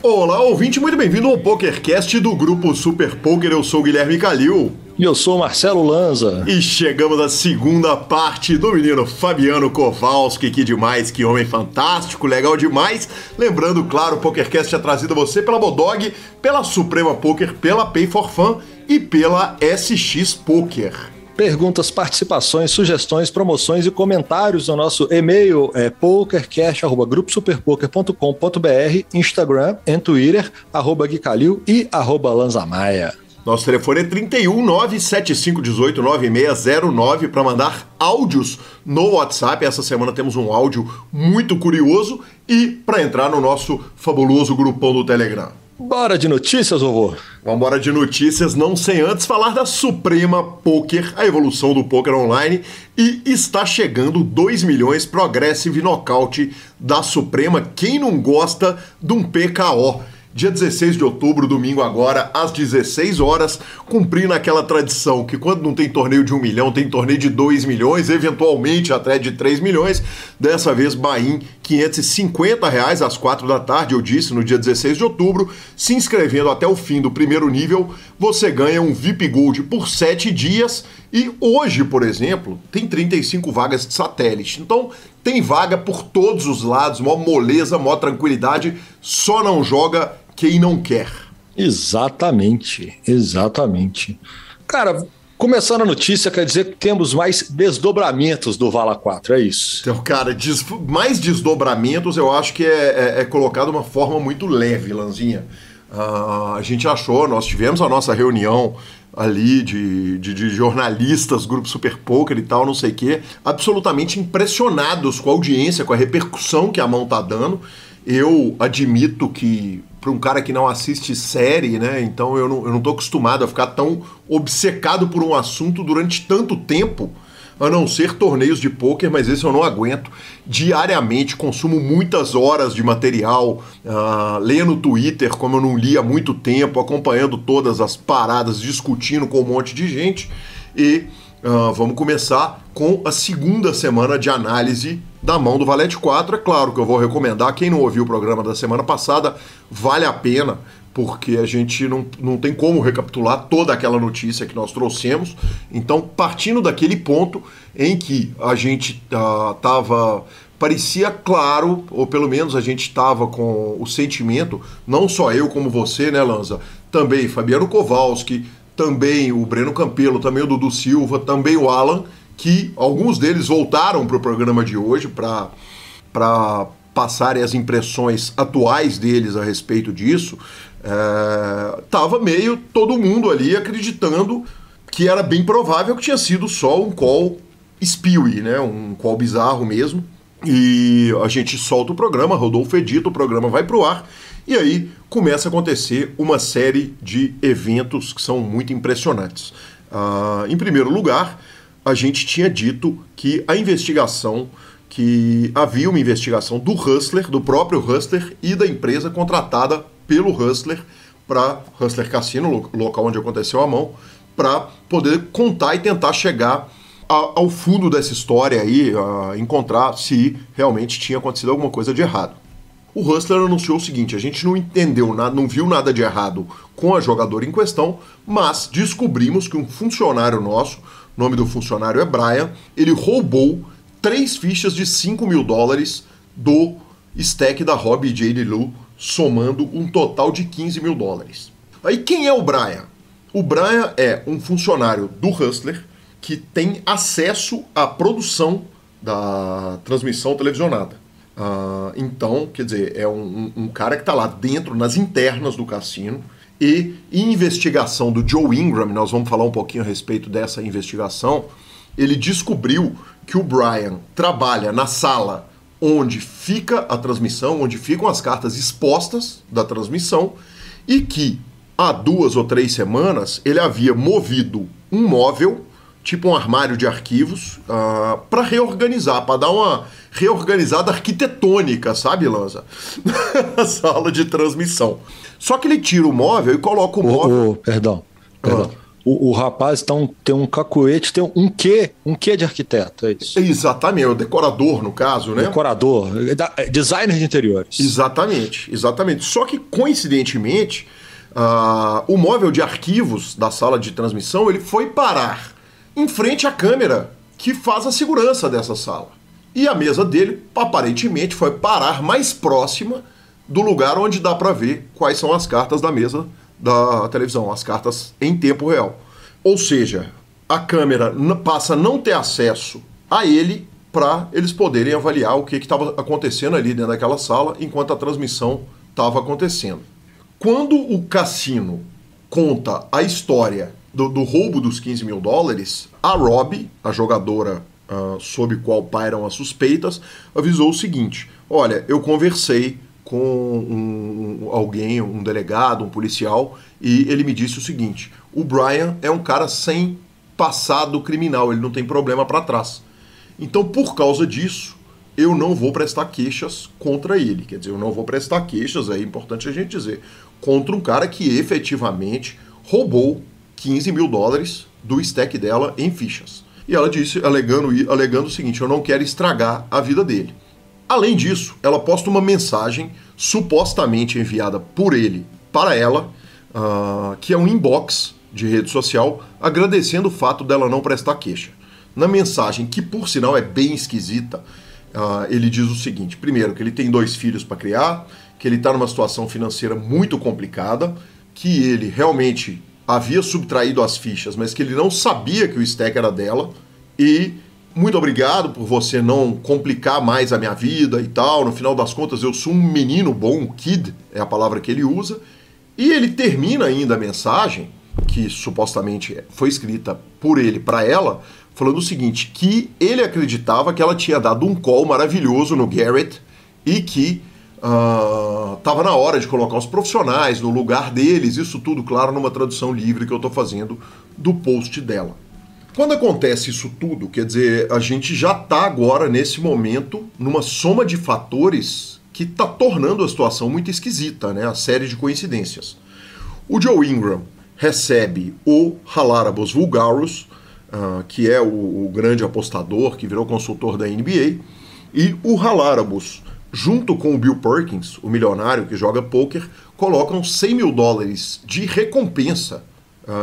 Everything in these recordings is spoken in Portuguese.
Olá, ouvinte, muito bem-vindo ao PokerCast do Grupo Super Poker. Eu sou o Guilherme Calil. E eu sou o Marcelo Lanza. E chegamos à segunda parte do menino Fabiano Kowalski. Que demais, que homem fantástico, legal demais. Lembrando, claro, o PokerCast é trazido a você pela Bodog, pela Suprema Poker, pela Pay for Fun e pela SX Poker. Perguntas, participações, sugestões, promoções e comentários no nosso e-mail pokercast@gruposuperpoker.com.br, Instagram e Twitter, @guicalil e @lanzamaia. Nosso telefone é 31 975 18 9609 para mandar áudios no WhatsApp. Essa semana temos um áudio muito curioso e para entrar no nosso fabuloso grupão do Telegram. Bora de notícias, vovô? Vambora de notícias, não sem antes falar da Suprema Poker, a evolução do poker online, e está chegando 2 milhões Progressive Knockout da Suprema. Quem não gosta de um PKO? Dia 16 de outubro, domingo agora, às 16 horas, cumprindo aquela tradição que quando não tem torneio de 1 milhão, tem torneio de 2 milhões, eventualmente até de 3 milhões. Dessa vez, Bahia, R$550 às 4 da tarde, eu disse, no dia 16 de outubro. Se inscrevendo até o fim do primeiro nível, você ganha um VIP Gold por 7 dias. E hoje, por exemplo, tem 35 vagas de satélite. Então, tem vaga por todos os lados, mó moleza, mó tranquilidade, só não joga quem não quer. Exatamente. Cara, começando a notícia, quer dizer que temos mais desdobramentos do Vala 4, é isso? Então, cara, mais desdobramentos eu acho que é colocado de uma forma muito leve, Lanzinha. A gente achou, nós tivemos a nossa reunião ali de jornalistas, Grupo Super Poker e tal, não sei o quê, absolutamente impressionados com a audiência, com a repercussão que a mão tá dando. Eu admito que, para um cara que não assiste série, né, então eu não tô acostumado a ficar tão obcecado por um assunto durante tanto tempo, a não ser torneios de pôquer, mas esse eu não aguento. Diariamente consumo muitas horas de material, lendo Twitter, como eu não li há muito tempo, acompanhando todas as paradas, discutindo com um monte de gente. E vamos começar com a segunda semana de análise da mão do Valete 4. É claro que eu vou recomendar, quem não ouviu o programa da semana passada, vale a pena, porque a gente não tem como recapitular toda aquela notícia que nós trouxemos. Então, partindo daquele ponto em que a gente parecia claro, ou pelo menos a gente estava com o sentimento, não só eu como você, né, Lanza, também Fabiano Kowalski, também o Breno Campelo, também o Dudu Silva, também o Alan, que alguns deles voltaram para o programa de hoje para passarem as impressões atuais deles a respeito disso. Tava meio todo mundo ali acreditando que era bem provável que tinha sido só um call spewy, né? Um call bizarro mesmo. E a gente solta o programa, Rodolfo edita, o programa vai pro ar, e aí começa a acontecer uma série de eventos que são muito impressionantes. Em primeiro lugar, a gente tinha dito que que havia uma investigação do Hustler, do próprio Hustler e da empresa contratada pelo Hustler, para Hustler Cassino, local onde aconteceu a mão, para poder contar e tentar chegar ao fundo dessa história aí, encontrar se realmente tinha acontecido alguma coisa de errado. O Hustler anunciou o seguinte: a gente não entendeu nada, não viu nada de errado com a jogadora em questão, mas descobrimos que um funcionário nosso, o nome do funcionário é Brian, ele roubou 3 fichas de $5 mil do stack da Hobby J.D. Lu, somando um total de $15 mil. Aí quem é o Brian? O Brian é um funcionário do Hustler que tem acesso à produção da transmissão televisionada. Então, quer dizer, é um cara que está lá dentro, nas internas do cassino, e em investigação do Joe Ingram, nós vamos falar um pouquinho a respeito dessa investigação, ele descobriu que o Brian trabalha na sala onde fica a transmissão, onde ficam as cartas expostas da transmissão, e que há 2 ou 3 semanas ele havia movido um móvel, tipo um armário de arquivos, para reorganizar, para dar uma reorganizada arquitetônica, sabe, Lanza? Na sala de transmissão. Só que ele tira o móvel e coloca o móvel... Perdão. O rapaz então, tem um cacuete, tem um quê de arquiteto, é isso? Exatamente, o decorador, no caso, né? Decorador, designer de interiores. Exatamente, exatamente. Só que, coincidentemente, o móvel de arquivos da sala de transmissão ele foi parar em frente à câmera que faz a segurança dessa sala. E a mesa dele, aparentemente, foi parar mais próxima do lugar onde dá para ver quais são as cartas da mesa da televisão, as cartas em tempo real. Ou seja, a câmera passa a não ter acesso a ele para eles poderem avaliar o que estava acontecendo ali dentro daquela sala enquanto a transmissão estava acontecendo. Quando o cassino conta a história do roubo dos 15 mil dólares, a Robbie, a jogadora sob qual pairam as suspeitas, avisou o seguinte: olha, eu conversei com alguém, um delegado, um policial, e ele me disse o seguinte: o Brian é um cara sem passado criminal, ele não tem problema para trás. Então, por causa disso, eu não vou prestar queixas contra ele. Quer dizer, eu não vou prestar queixas, é importante a gente dizer, contra um cara que efetivamente roubou 15 mil dólares do stack dela em fichas. E ela disse, alegando o seguinte: eu não quero estragar a vida dele. Além disso, ela posta uma mensagem supostamente enviada por ele para ela, que é um inbox de rede social, agradecendo o fato dela não prestar queixa. Na mensagem, que por sinal é bem esquisita, ele diz o seguinte: primeiro, que ele tem 2 filhos para criar, que ele está numa situação financeira muito complicada, que ele realmente havia subtraído as fichas, mas que ele não sabia que o stack era dela, e muito obrigado por você não complicar mais a minha vida e tal. No final das contas, eu sou um menino bom, kid é a palavra que ele usa. E ele termina ainda a mensagem, que supostamente foi escrita por ele para ela, falando o seguinte: que ele acreditava que ela tinha dado um call maravilhoso no Garrett e que estava na hora de colocar os profissionais no lugar deles. Isso tudo, claro, numa tradução livre que eu estou fazendo do post dela. Quando acontece isso tudo, quer dizer, a gente já está agora, nesse momento, numa soma de fatores que está tornando a situação muito esquisita, né? A série de coincidências. O Joe Ingram recebe o Haralabos Voulgaris, que é o grande apostador que virou consultor da NBA, e o Haralabos, junto com o Bill Perkins, o milionário que joga pôquer, colocam 100 mil dólares de recompensa.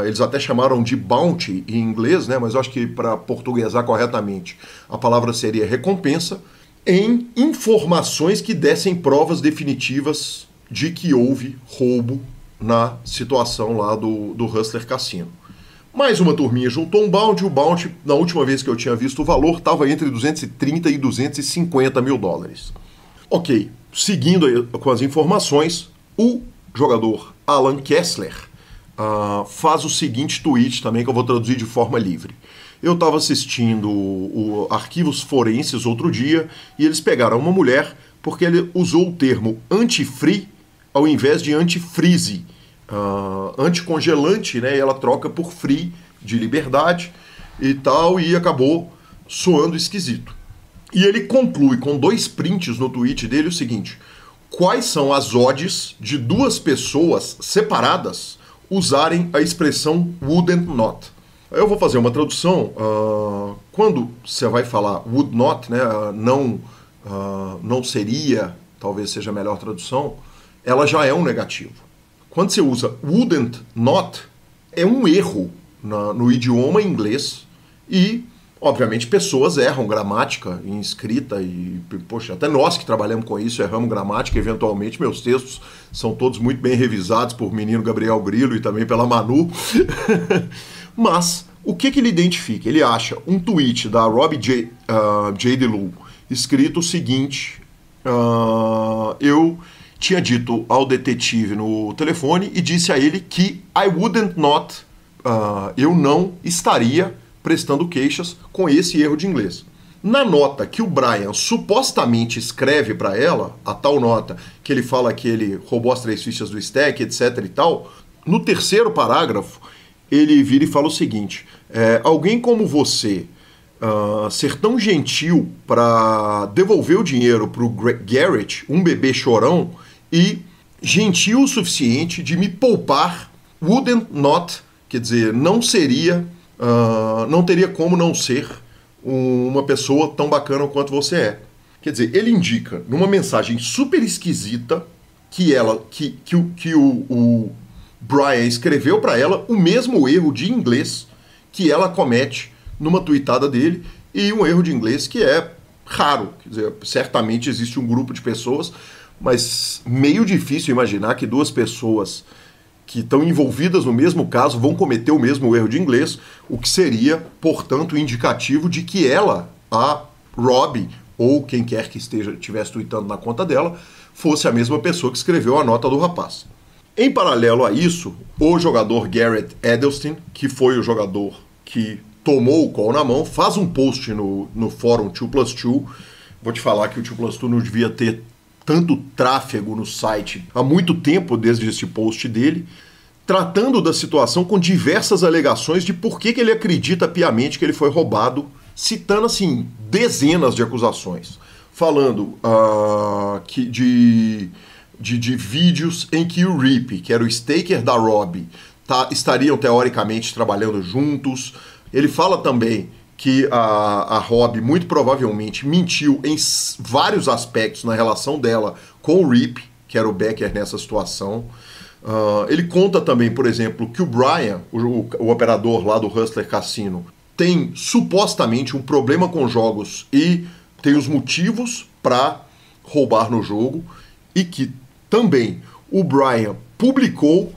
Eles até chamaram de bounty em inglês, né? Mas eu acho que para portuguesar corretamente a palavra seria recompensa, em informações que dessem provas definitivas de que houve roubo na situação lá do Hustler Cassino. Mais uma turminha juntou um bounty. O bounty, na última vez que eu tinha visto o valor, estava entre 230 e 250 mil dólares. Ok, seguindo com as informações, o jogador Alan Kessler faz o seguinte tweet também, que eu vou traduzir de forma livre. Eu estava assistindo o Arquivos Forenses outro dia e eles pegaram uma mulher porque ele usou o termo anti-free ao invés de anti-freeze, anticongelante, né? E ela troca por free, de liberdade e tal, e acabou soando esquisito. E ele conclui com 2 prints no tweet dele o seguinte: quais são as odds de 2 pessoas separadas usarem a expressão wouldn't not? Eu vou fazer uma tradução. Quando você vai falar would not, né, não seria, talvez seja a melhor tradução, ela já é um negativo. Quando você usa wouldn't not, é um erro no idioma inglês e, obviamente, pessoas erram gramática em escrita e, poxa, até nós que trabalhamos com isso erramos gramática eventualmente. Meus textos são todos muito bem revisados por menino Gabriel Grilo e também pela Manu. Mas o que ele identifica? Ele acha um tweet da Robbie J. DeLu escrito o seguinte: eu tinha dito ao detetive no telefone e disse a ele que I wouldn't not, eu não estaria prestando queixas com esse erro de inglês. Na nota que o Brian supostamente escreve para ela, a tal nota que ele fala que ele roubou as 3 fichas do stack, etc e tal, no 3º parágrafo, ele vira e fala o seguinte: alguém como você ser tão gentil para devolver o dinheiro para o Garrett, um bebê chorão, e gentil o suficiente de me poupar wouldn't not Quer dizer, não teria como não ser uma pessoa tão bacana quanto você é. Quer dizer, ele indica numa mensagem super esquisita que o Brian escreveu para ela o mesmo erro de inglês que ela comete numa tuitada dele, e um erro de inglês que é raro. Quer dizer, certamente existe um grupo de pessoas, mas meio difícil imaginar que duas pessoas que estão envolvidas no mesmo caso vão cometer o mesmo erro de inglês, o que seria, portanto, indicativo de que ela, a Robbie, ou quem quer que estivesse tweetando na conta dela, fosse a mesma pessoa que escreveu a nota do rapaz. Em paralelo a isso, o jogador Garrett Edelstein, que foi o jogador que tomou o call na mão, faz um post no fórum 2+2. Vou te falar que o 2+2 não devia ter tanto tráfego no site há muito tempo desde esse post dele, tratando da situação com diversas alegações de por que ele acredita piamente que ele foi roubado, citando assim dezenas de acusações, falando de vídeos em que o Rip, que era o staker da Robbie, estariam teoricamente trabalhando juntos. Ele fala também que a Robbie muito provavelmente mentiu em vários aspectos na relação dela com o Rip, que era o backer nessa situação. Ele conta também, por exemplo, que o Brian, o operador lá do Hustler Cassino, tem supostamente um problema com jogos e tem os motivos para roubar no jogo, e que também o Brian publicou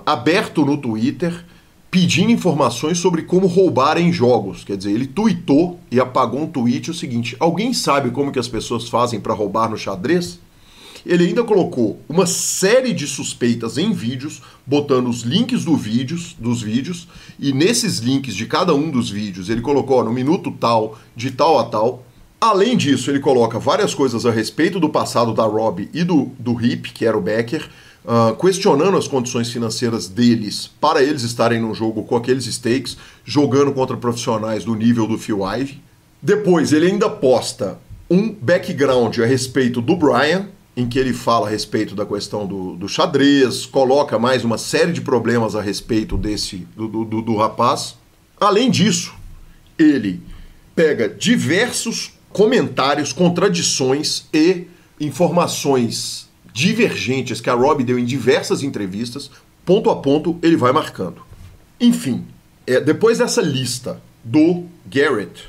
aberto no Twitter pedindo informações sobre como roubar em jogos. Quer dizer, ele tweetou e apagou um tweet o seguinte: alguém sabe como que as pessoas fazem para roubar no xadrez? Ele ainda colocou uma série de suspeitas em vídeos, botando os links dos vídeos, e nesses links de cada um dos vídeos ele colocou no minuto tal, de tal a tal. Além disso, ele coloca várias coisas a respeito do passado da Robbie e do Rip, que era o backer, questionando as condições financeiras deles para eles estarem num jogo com aqueles stakes, jogando contra profissionais do nível do Phil Ivey. Depois ele ainda posta um background a respeito do Brian, em que ele fala a respeito da questão do xadrez, coloca mais uma série de problemas a respeito do rapaz. Além disso, ele pega diversos comentários, contradições e informações divergentes que a Robbie deu em diversas entrevistas, ponto a ponto ele vai marcando. Enfim, depois dessa lista do Garrett,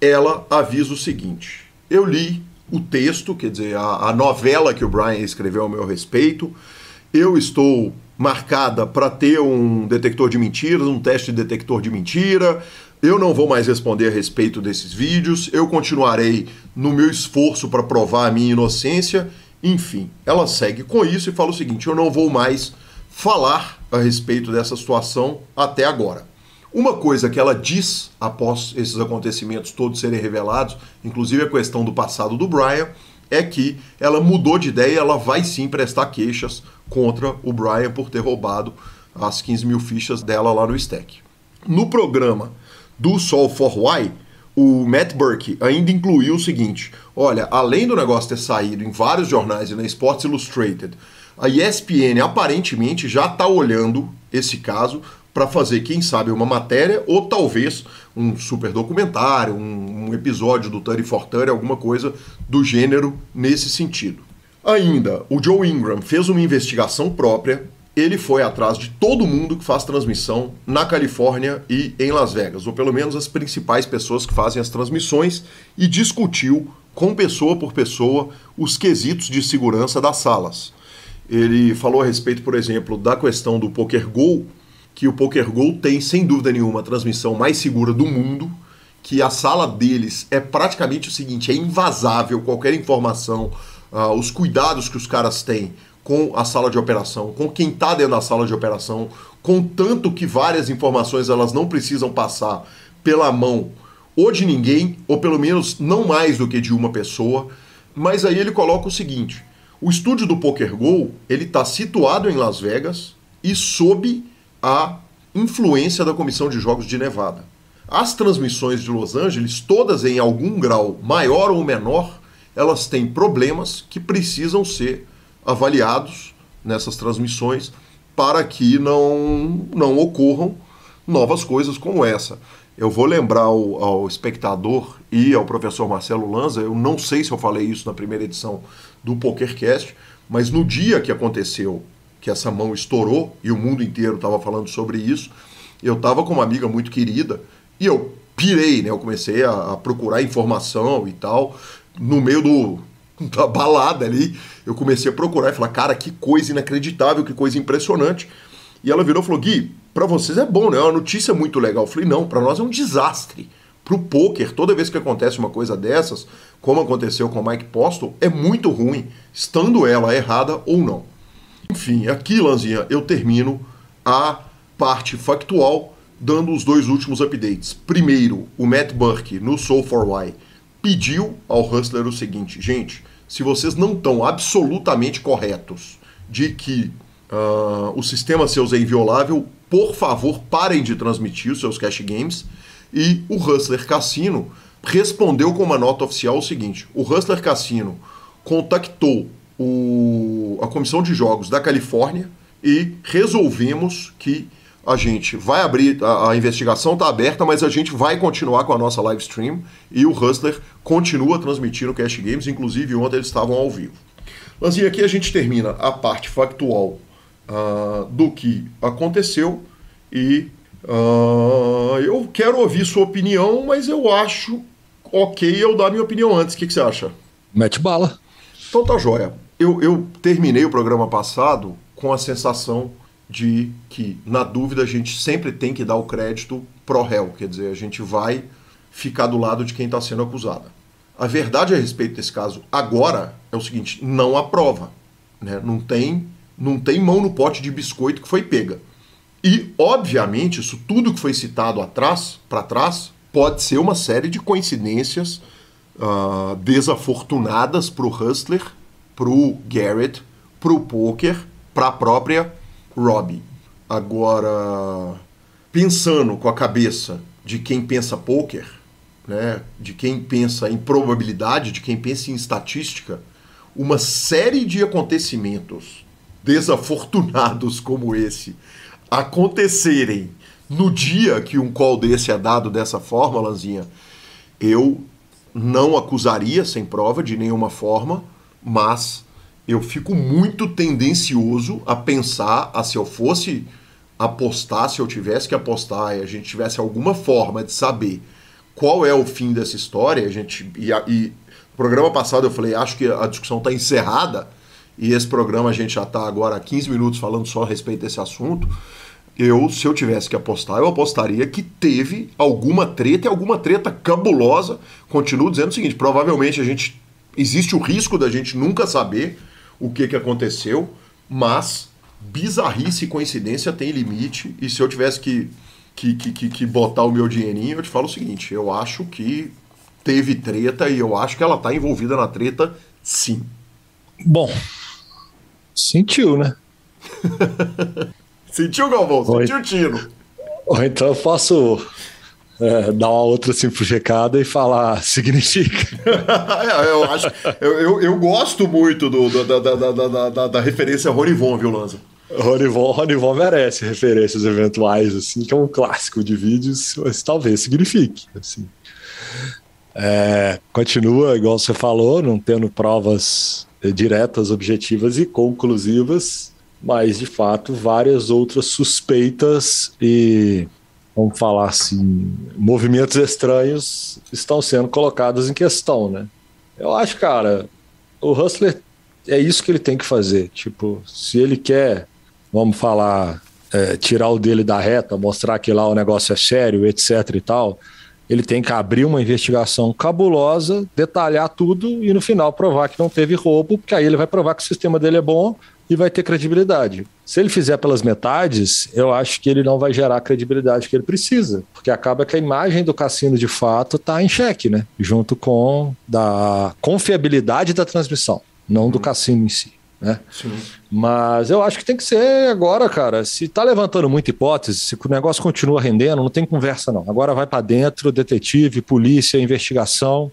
ela avisa o seguinte: eu li o texto, quer dizer, a novela que o Brian escreveu ao meu respeito, eu estou marcada para ter um detector de mentiras, um teste de detector de mentira, eu não vou mais responder a respeito desses vídeos, eu continuarei no meu esforço para provar a minha inocência. Enfim, ela segue com isso e fala o seguinte: eu não vou mais falar a respeito dessa situação até agora. Uma coisa que ela diz após esses acontecimentos todos serem revelados, inclusive a questão do passado do Brian, é que ela mudou de ideia e ela vai sim prestar queixas contra o Brian por ter roubado as 15 mil fichas dela lá no stack. No programa do Solve4Why, o Matt Burke ainda incluiu o seguinte: olha, além do negócio ter saído em vários jornais e na Sports Illustrated, a ESPN aparentemente já está olhando esse caso para fazer, quem sabe, uma matéria ou talvez um super documentário, um episódio do 30 for 30, alguma coisa do gênero nesse sentido. Ainda, o Joe Ingram fez uma investigação própria, ele foi atrás de todo mundo que faz transmissão na Califórnia e em Las Vegas, ou pelo menos as principais pessoas que fazem as transmissões, e discutiu com pessoa por pessoa os quesitos de segurança das salas. Ele falou a respeito, por exemplo, da questão do PokerGo, que o PokerGo tem, sem dúvida nenhuma, a transmissão mais segura do mundo, que a sala deles é praticamente o seguinte: é invasável qualquer informação, os cuidados que os caras têm com a sala de operação, com quem está dentro da sala de operação, contanto que várias informações elas não precisam passar pela mão ou de ninguém, ou pelo menos não mais do que de uma pessoa. Mas aí ele coloca o seguinte: o estúdio do PokerGo, ele está situado em Las Vegas e sob a influência da Comissão de Jogos de Nevada. As transmissões de Los Angeles, todas em algum grau maior ou menor, elas têm problemas que precisam ser avaliados nessas transmissões para que não ocorram novas coisas como essa. Eu vou lembrar ao espectador e ao professor Marcelo Lanza, eu não sei se eu falei isso na primeira edição do PokerCast, mas no dia que aconteceu, que essa mão estourou e o mundo inteiro estava falando sobre isso, eu estava com uma amiga muito querida e eu pirei, né? Eu comecei a procurar informação e tal, no meio da balada ali, eu comecei a procurar e falar, cara, que coisa inacreditável, que coisa impressionante. E ela virou e falou, Gui, pra vocês é bom, né? É uma notícia muito legal. Eu falei, não, pra nós é um desastre. Pro poker, toda vez que acontece uma coisa dessas, como aconteceu com o Mike Postle, é muito ruim, estando ela errada ou não. Enfim, aqui, Lanzinha, eu termino a parte factual dando os 2 últimos updates. Primeiro, o Matt Burke, no Soul4Why, pediu ao Hustler o seguinte, gente, se vocês não estão absolutamente corretos de que o sistema seus é inviolável, por favor, parem de transmitir os seus cash games. E o Hustler Cassino respondeu com uma nota oficial o seguinte, o Hustler Cassino contactou a Comissão de Jogos da Califórnia e resolvemos que a gente vai abrir, a investigação está aberta, mas a gente vai continuar com a nossa live stream e o Hustler continua transmitindo cash games, inclusive ontem eles estavam ao vivo. Lanzinha, aqui a gente termina a parte factual do que aconteceu e eu quero ouvir sua opinião, mas eu acho ok eu dar minha opinião antes. O que você acha? Mete bala. Então tá joia. Eu terminei o programa passado com a sensação de que, na dúvida, a gente sempre tem que dar o crédito pro réu. Quer dizer, a gente vai ficar do lado de quem está sendo acusado. A verdade a respeito desse caso agora é o seguinte, não há prova, né? Não tem mão no pote de biscoito que foi pega. E, obviamente, isso tudo que foi citado para trás, pode ser uma série de coincidências desafortunadas para o Hustler, para o Garrett, para o poker, para a própria Robbie. Agora, pensando com a cabeça de quem pensa poker, né, de quem pensa em probabilidade, de quem pensa em estatística, uma série de acontecimentos desafortunados como esse acontecerem no dia que um call desse é dado dessa forma, Lanzinha, eu não acusaria sem prova de nenhuma forma, mas eu fico muito tendencioso a pensar, se eu fosse apostar, se eu tivesse que apostar e a gente tivesse alguma forma de saber qual é o fim dessa história, no programa passado eu falei, acho que a discussão está encerrada, e esse programa a gente já está agora há 15 minutos falando só a respeito desse assunto, se eu tivesse que apostar, eu apostaria que teve alguma treta, e alguma treta cabulosa. Continuo dizendo o seguinte, provavelmente existe o risco da gente nunca saber o que aconteceu, mas bizarrice e coincidência tem limite, e se eu tivesse que botar o meu dinheirinho, eu te falo o seguinte, eu acho que teve treta e eu acho que ela está envolvida na treta, sim. Bom, sentiu, né? Sentiu, Galvão? Sentiu o tiro? Ou então eu posso dar uma outra simplificada e falar significa. eu gosto muito da referência Ronivon, viu, Lanza? Ronivon merece referências eventuais, assim, que é um clássico de vídeos, mas talvez signifique. Assim. Continua, igual você falou, não tendo provas diretas, objetivas e conclusivas, mas de fato várias outras suspeitas e, vamos falar assim, movimentos estranhos estão sendo colocados em questão, né? Eu acho, cara, o Hustler é isso que ele tem que fazer. Tipo, se ele quer, vamos falar, tirar o dele da reta, mostrar que lá o negócio é sério, etc e tal, ele tem que abrir uma investigação cabulosa, detalhar tudo e no final provar que não teve roubo, porque aí ele vai provar que o sistema dele é bom e vai ter credibilidade. Se ele fizer pelas metades, eu acho que ele não vai gerar a credibilidade que ele precisa, porque acaba que a imagem do cassino de fato está em xeque, né? Junto com da confiabilidade da transmissão, não do cassino em si, né? Sim. Mas eu acho que tem que ser agora, cara. Se tá levantando muita hipótese, se o negócio continua rendendo, não tem conversa não. Agora vai para dentro, detetive, polícia, investigação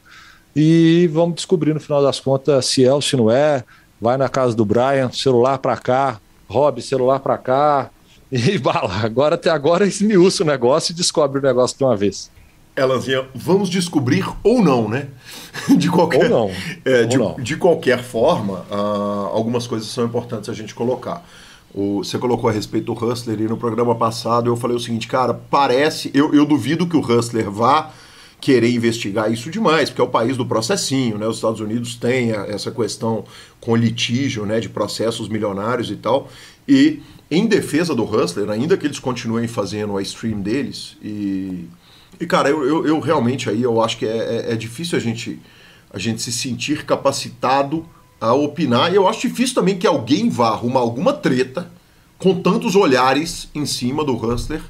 e vamos descobrir no final das contas se é ou se não é. Vai na casa do Brian, celular para cá, Rob, celular para cá, e bala. Agora esmiuça o negócio e descobre o negócio de uma vez. Lanzinha, vamos descobrir ou não, né? De qualquer, Ou não. De qualquer forma, algumas coisas são importantes a gente colocar. Você colocou a respeito do Hustler e no programa passado eu falei o seguinte, cara, parece... Eu duvido que o Hustler vá querer investigar isso demais, porque é o país do processinho, né? Os Estados Unidos têm essa questão com litígio, né, de processos milionários e tal, e em defesa do Hustler, ainda que eles continuem fazendo a stream deles, e cara, eu realmente aí eu acho que é difícil a gente se sentir capacitado a opinar, e eu acho difícil também que alguém vá arrumar alguma treta com tantos olhares em cima do Hustler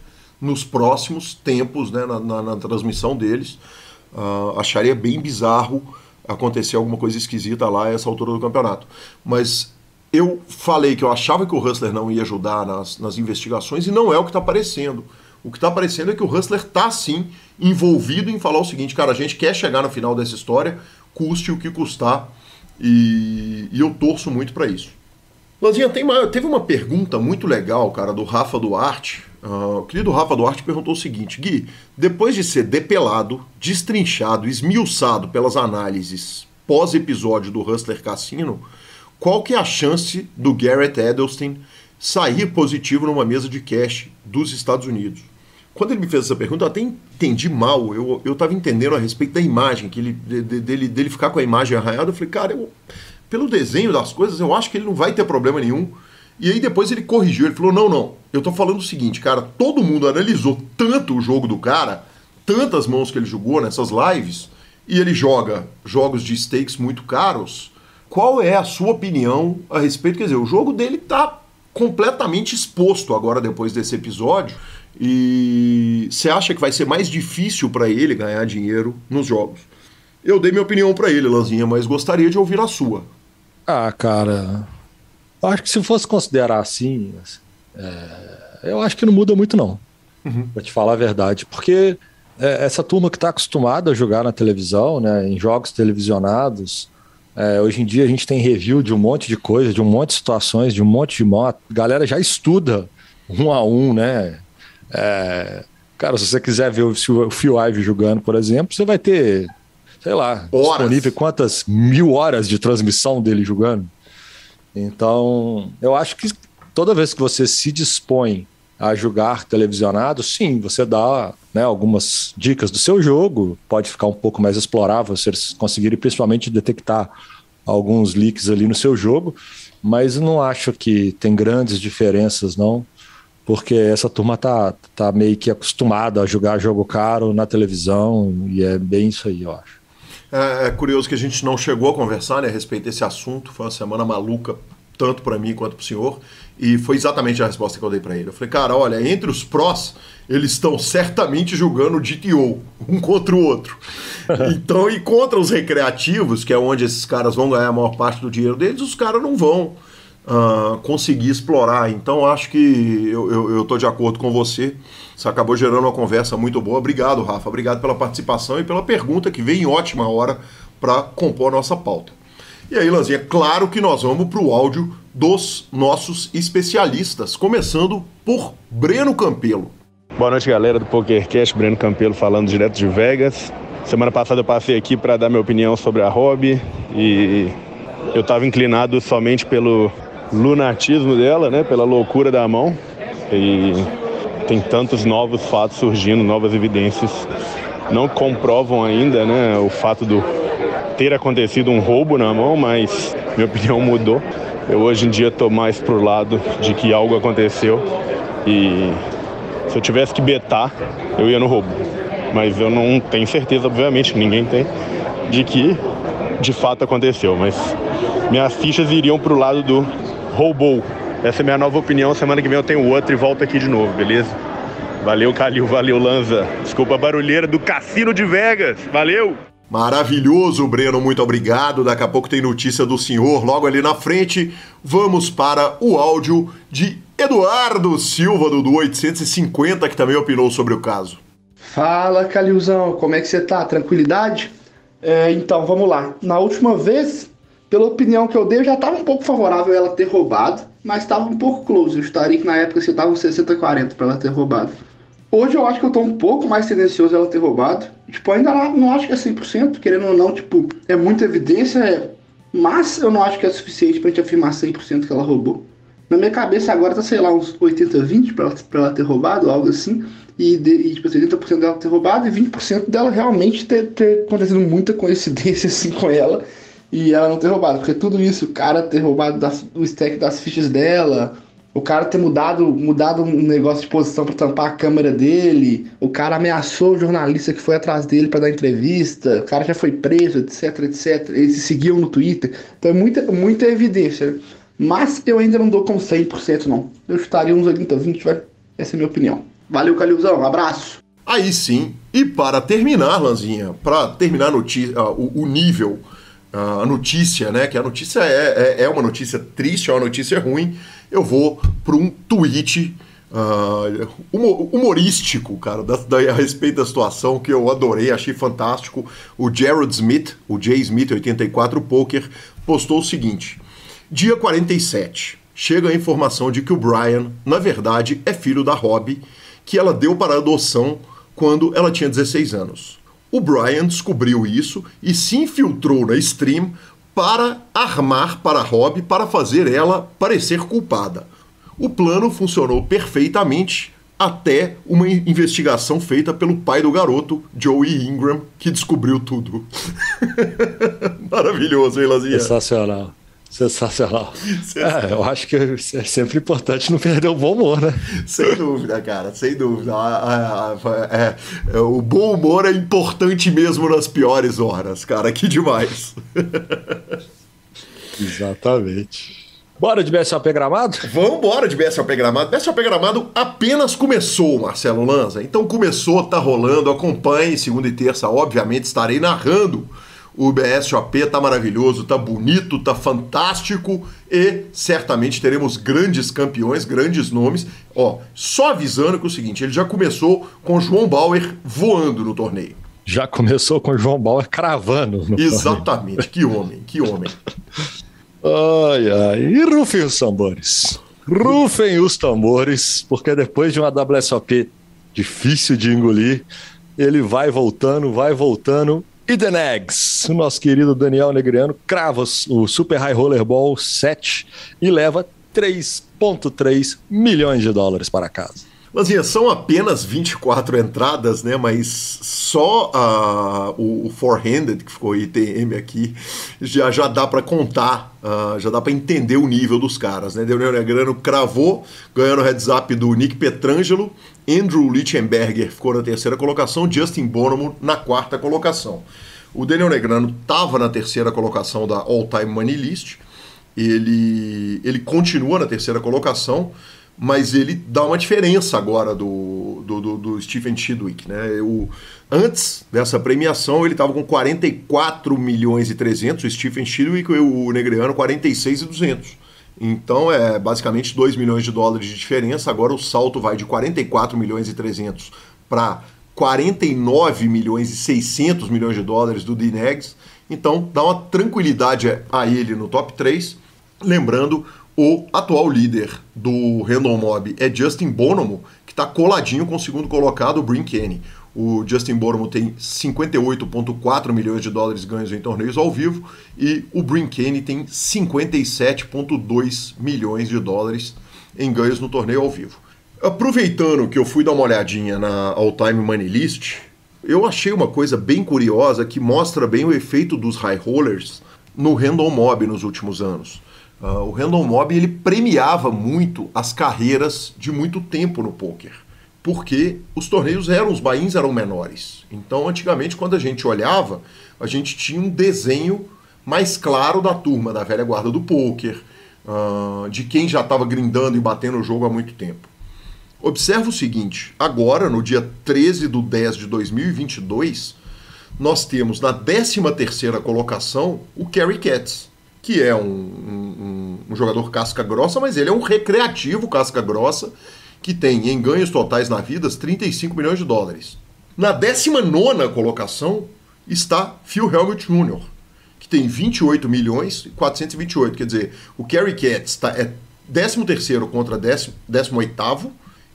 nos próximos tempos, né, na transmissão deles. Acharia bem bizarro acontecer alguma coisa esquisita lá a essa altura do campeonato. Mas eu falei que eu achava que o Hustler não ia ajudar nas investigações, e não é o que está aparecendo. O que está aparecendo é que o Hustler está, sim, envolvido em falar o seguinte, cara, a gente quer chegar no final dessa história, custe o que custar, e eu torço muito para isso. Lanzinha, teve uma pergunta muito legal, cara, do Rafa Duarte. O querido Rafa Duarte perguntou o seguinte, Gui, depois de ser depelado, destrinchado, esmiuçado pelas análises pós-episódio do Hustler Cassino, qual que é a chance do Garrett Edelstein sair positivo numa mesa de cash dos Estados Unidos? Quando ele me fez essa pergunta, eu até entendi mal. Eu estava entendendo a respeito da imagem, dele ficar com a imagem arranhada. Eu falei, cara, pelo desenho das coisas, eu acho que ele não vai ter problema nenhum. E aí depois ele corrigiu, ele falou, não, eu tô falando o seguinte, cara, todo mundo analisou tanto o jogo do cara, tantas mãos que ele jogou nessas lives, e ele joga jogos de stakes muito caros. Qual é a sua opinião a respeito? Quer dizer, o jogo dele tá completamente exposto agora depois desse episódio, e você acha que vai ser mais difícil para ele ganhar dinheiro nos jogos? Eu dei minha opinião para ele, Lanzinha, mas gostaria de ouvir a sua. Cara, eu acho que se fosse considerar assim, eu acho que não muda muito não, pra te falar a verdade, porque essa turma que tá acostumada a jogar na televisão, né, em jogos televisionados, hoje em dia a gente tem review de um monte de coisa, de um monte de situações, de um monte de moto, a galera já estuda um a um, né, cara, se você quiser ver o Phil Ivey jogando, por exemplo, você vai ter, sei lá, disponível quantas 1000 horas de transmissão dele jogando. Então, eu acho que toda vez que você se dispõe a jogar televisionado, sim, você dá, né, algumas dicas do seu jogo, pode ficar um pouco mais explorável se eles conseguirem principalmente detectar alguns leaks ali no seu jogo, mas não acho que tem grandes diferenças não, porque essa turma tá meio que acostumada a jogar jogo caro na televisão, e é bem isso aí, eu acho. É curioso que a gente não chegou a conversar, né, a respeito desse assunto. Foi uma semana maluca, tanto para mim quanto para o senhor, e foi exatamente a resposta que eu dei para ele. Eu falei, cara, olha, entre os prós, eles estão certamente jogando GTO, um contra o outro. Então, e contra os recreativos, que é onde esses caras vão ganhar a maior parte do dinheiro deles, os caras não vão conseguir explorar. Então, acho que eu tô de acordo com você. Você acabou gerando uma conversa muito boa. Obrigado, Rafa. Obrigado pela participação e pela pergunta, que veio em ótima hora para compor a nossa pauta. E aí, Lanzinha, claro que nós vamos para o áudio dos nossos especialistas, começando por Breno Campelo. Boa noite, galera do PokerCast. Breno Campelo falando direto de Vegas. Semana passada eu passei aqui para dar minha opinião sobre a hobby, e eu estava inclinado somente pelo lunatismo dela, né, pela loucura da mão, e tem tantos novos fatos surgindo, novas evidências, não comprovam ainda, né, o fato do ter acontecido um roubo na mão, mas minha opinião mudou. Eu hoje em dia estou mais pro lado de que algo aconteceu, e se eu tivesse que betar, eu ia no roubo. Mas eu não tenho certeza, obviamente, que ninguém tem, de que de fato aconteceu, mas minhas fichas iriam pro lado do roubou. Essa é a minha nova opinião. Semana que vem eu tenho outra e volto aqui de novo, beleza? Valeu, Calil, valeu, Lanza. Desculpa a barulheira do Cassino de Vegas. Valeu! Maravilhoso, Breno, muito obrigado. Daqui a pouco tem notícia do senhor logo ali na frente. Vamos para o áudio de Eduardo Silva, do 850, que também opinou sobre o caso. Fala, Calilzão, como é que você tá? Tranquilidade? Então, vamos lá. Na última vez, pela opinião que eu dei, eu já estava um pouco favorável a ela ter roubado. mas estava um pouco close. Eu estaria que na época você estava uns 60-40 para ela ter roubado. Hoje eu acho que eu tô um pouco mais tendencioso ela ter roubado. Tipo, ainda não acho que é 100%, querendo ou não, tipo, é muita evidência, mas eu não acho que é suficiente pra gente afirmar 100% que ela roubou. Na minha cabeça agora tá, sei lá, uns 80-20 pra ela ter roubado, algo assim. E tipo, 80% dela ter roubado e 20% dela realmente ter acontecido muita coincidência assim com ela e ela não ter roubado. Porque tudo isso, o cara ter roubado o stack das fichas dela, o cara ter mudado um negócio de posição pra tampar a câmera dele, o cara ameaçou o jornalista que foi atrás dele pra dar entrevista, o cara já foi preso, etc, etc. Eles se seguiam no Twitter. Então é muita evidência, né? Mas eu ainda não dou com 100% não. Eu chutaria uns 80-20, vai. Essa é a minha opinião. Valeu, Calilzão. Um abraço. Aí sim, e para terminar, Lanzinha, para terminar o nível, a notícia, né? Que a notícia é uma notícia triste, é uma notícia ruim. Eu vou para um tweet humorístico, cara, a respeito da situação, que eu adorei, achei fantástico. O Jared Smith, o Jay Smith 84 Poker, postou o seguinte: dia 47, chega a informação de que o Brian, na verdade, é filho da Robbie, que ela deu para adoção quando ela tinha 16 anos. O Brian descobriu isso e se infiltrou na stream para armar para a Robbie para fazer ela parecer culpada. O plano funcionou perfeitamente até uma investigação feita pelo pai do garoto, Joey Ingram, que descobriu tudo. Maravilhoso, hein, Lazinha? Sensacional. Eu acho que é sempre importante não perder o bom humor, né? Sem dúvida, cara, sem dúvida. O bom humor é importante mesmo nas piores horas, cara, que demais. Exatamente. Bora de BSOP Gramado? Vamos embora de BSOP Gramado. BSOP Gramado apenas começou, Marcelo Lanza. Então começou, tá rolando, acompanhe, segunda e terça, obviamente, estarei narrando. O BSOP tá maravilhoso, tá bonito, tá fantástico e certamente teremos grandes campeões, grandes nomes. Ó, só avisando que é o seguinte, ele já começou com o João Bauer voando no torneio. Já começou com o João Bauer cravando no Exatamente, torneio. Que homem. Ai, ai. E rufem os tambores. Rufem os tambores, porque depois de uma WSOP difícil de engolir, ele vai voltando. E The Nags, o nosso querido Daniel Negreanu, crava o Super High Roller Ball 7 e leva 3,3 milhões de dólares para casa. Lanzinha, são apenas 24 entradas, né? Mas só o four-handed, que ficou ITM aqui, já dá para contar, já dá para entender o nível dos caras, né? Daniel Negreanu cravou, ganhando o heads up do Nick Petrangelo, Andrew Lichtenberger ficou na terceira colocação, Justin Bonomo na quarta colocação. O Daniel Negreanu estava na terceira colocação da All Time Money List, ele continua na terceira colocação, mas ele dá uma diferença agora do Stephen Chidwick, né? Antes dessa premiação ele estava com 44 milhões e 300, o Stephen Chidwick e o Negreanu 46 e 200. Então é basicamente 2 milhões de dólares de diferença. Agora o salto vai de 44 milhões e 300 para 49 milhões e 600 milhões de dólares do D-Nags. Então dá uma tranquilidade a ele no top 3. Lembrando, o atual líder do Random Mob é Justin Bonomo, que está coladinho com o segundo colocado, o Bryn Kenny. O Justin Bonomo tem 58,4 milhões de dólares ganhos em torneios ao vivo e o Bryn Kenny tem 57,2 milhões de dólares em ganhos no torneio ao vivo. Aproveitando que eu fui dar uma olhadinha na All Time Money List, eu achei uma coisa bem curiosa que mostra bem o efeito dos high rollers no Random Mob nos últimos anos. O Random Mob ele premiava muito as carreiras de muito tempo no poker, porque os torneios os buy-ins eram menores. Então, antigamente, quando a gente olhava, a gente tinha um desenho mais claro da turma, da velha guarda do poker, de quem já estava grindando e batendo o jogo há muito tempo. Observa o seguinte, agora, no dia 13/10/2022, nós temos na 13ª colocação o Kerry Katz, que é um jogador casca grossa, mas ele é um recreativo casca grossa, que tem em ganhos totais na vida 35 milhões de dólares. Na 19ª colocação está Phil Hellmuth Jr., que tem 28 milhões e 428. Quer dizer, o Kerry Katz é 13º contra 18º,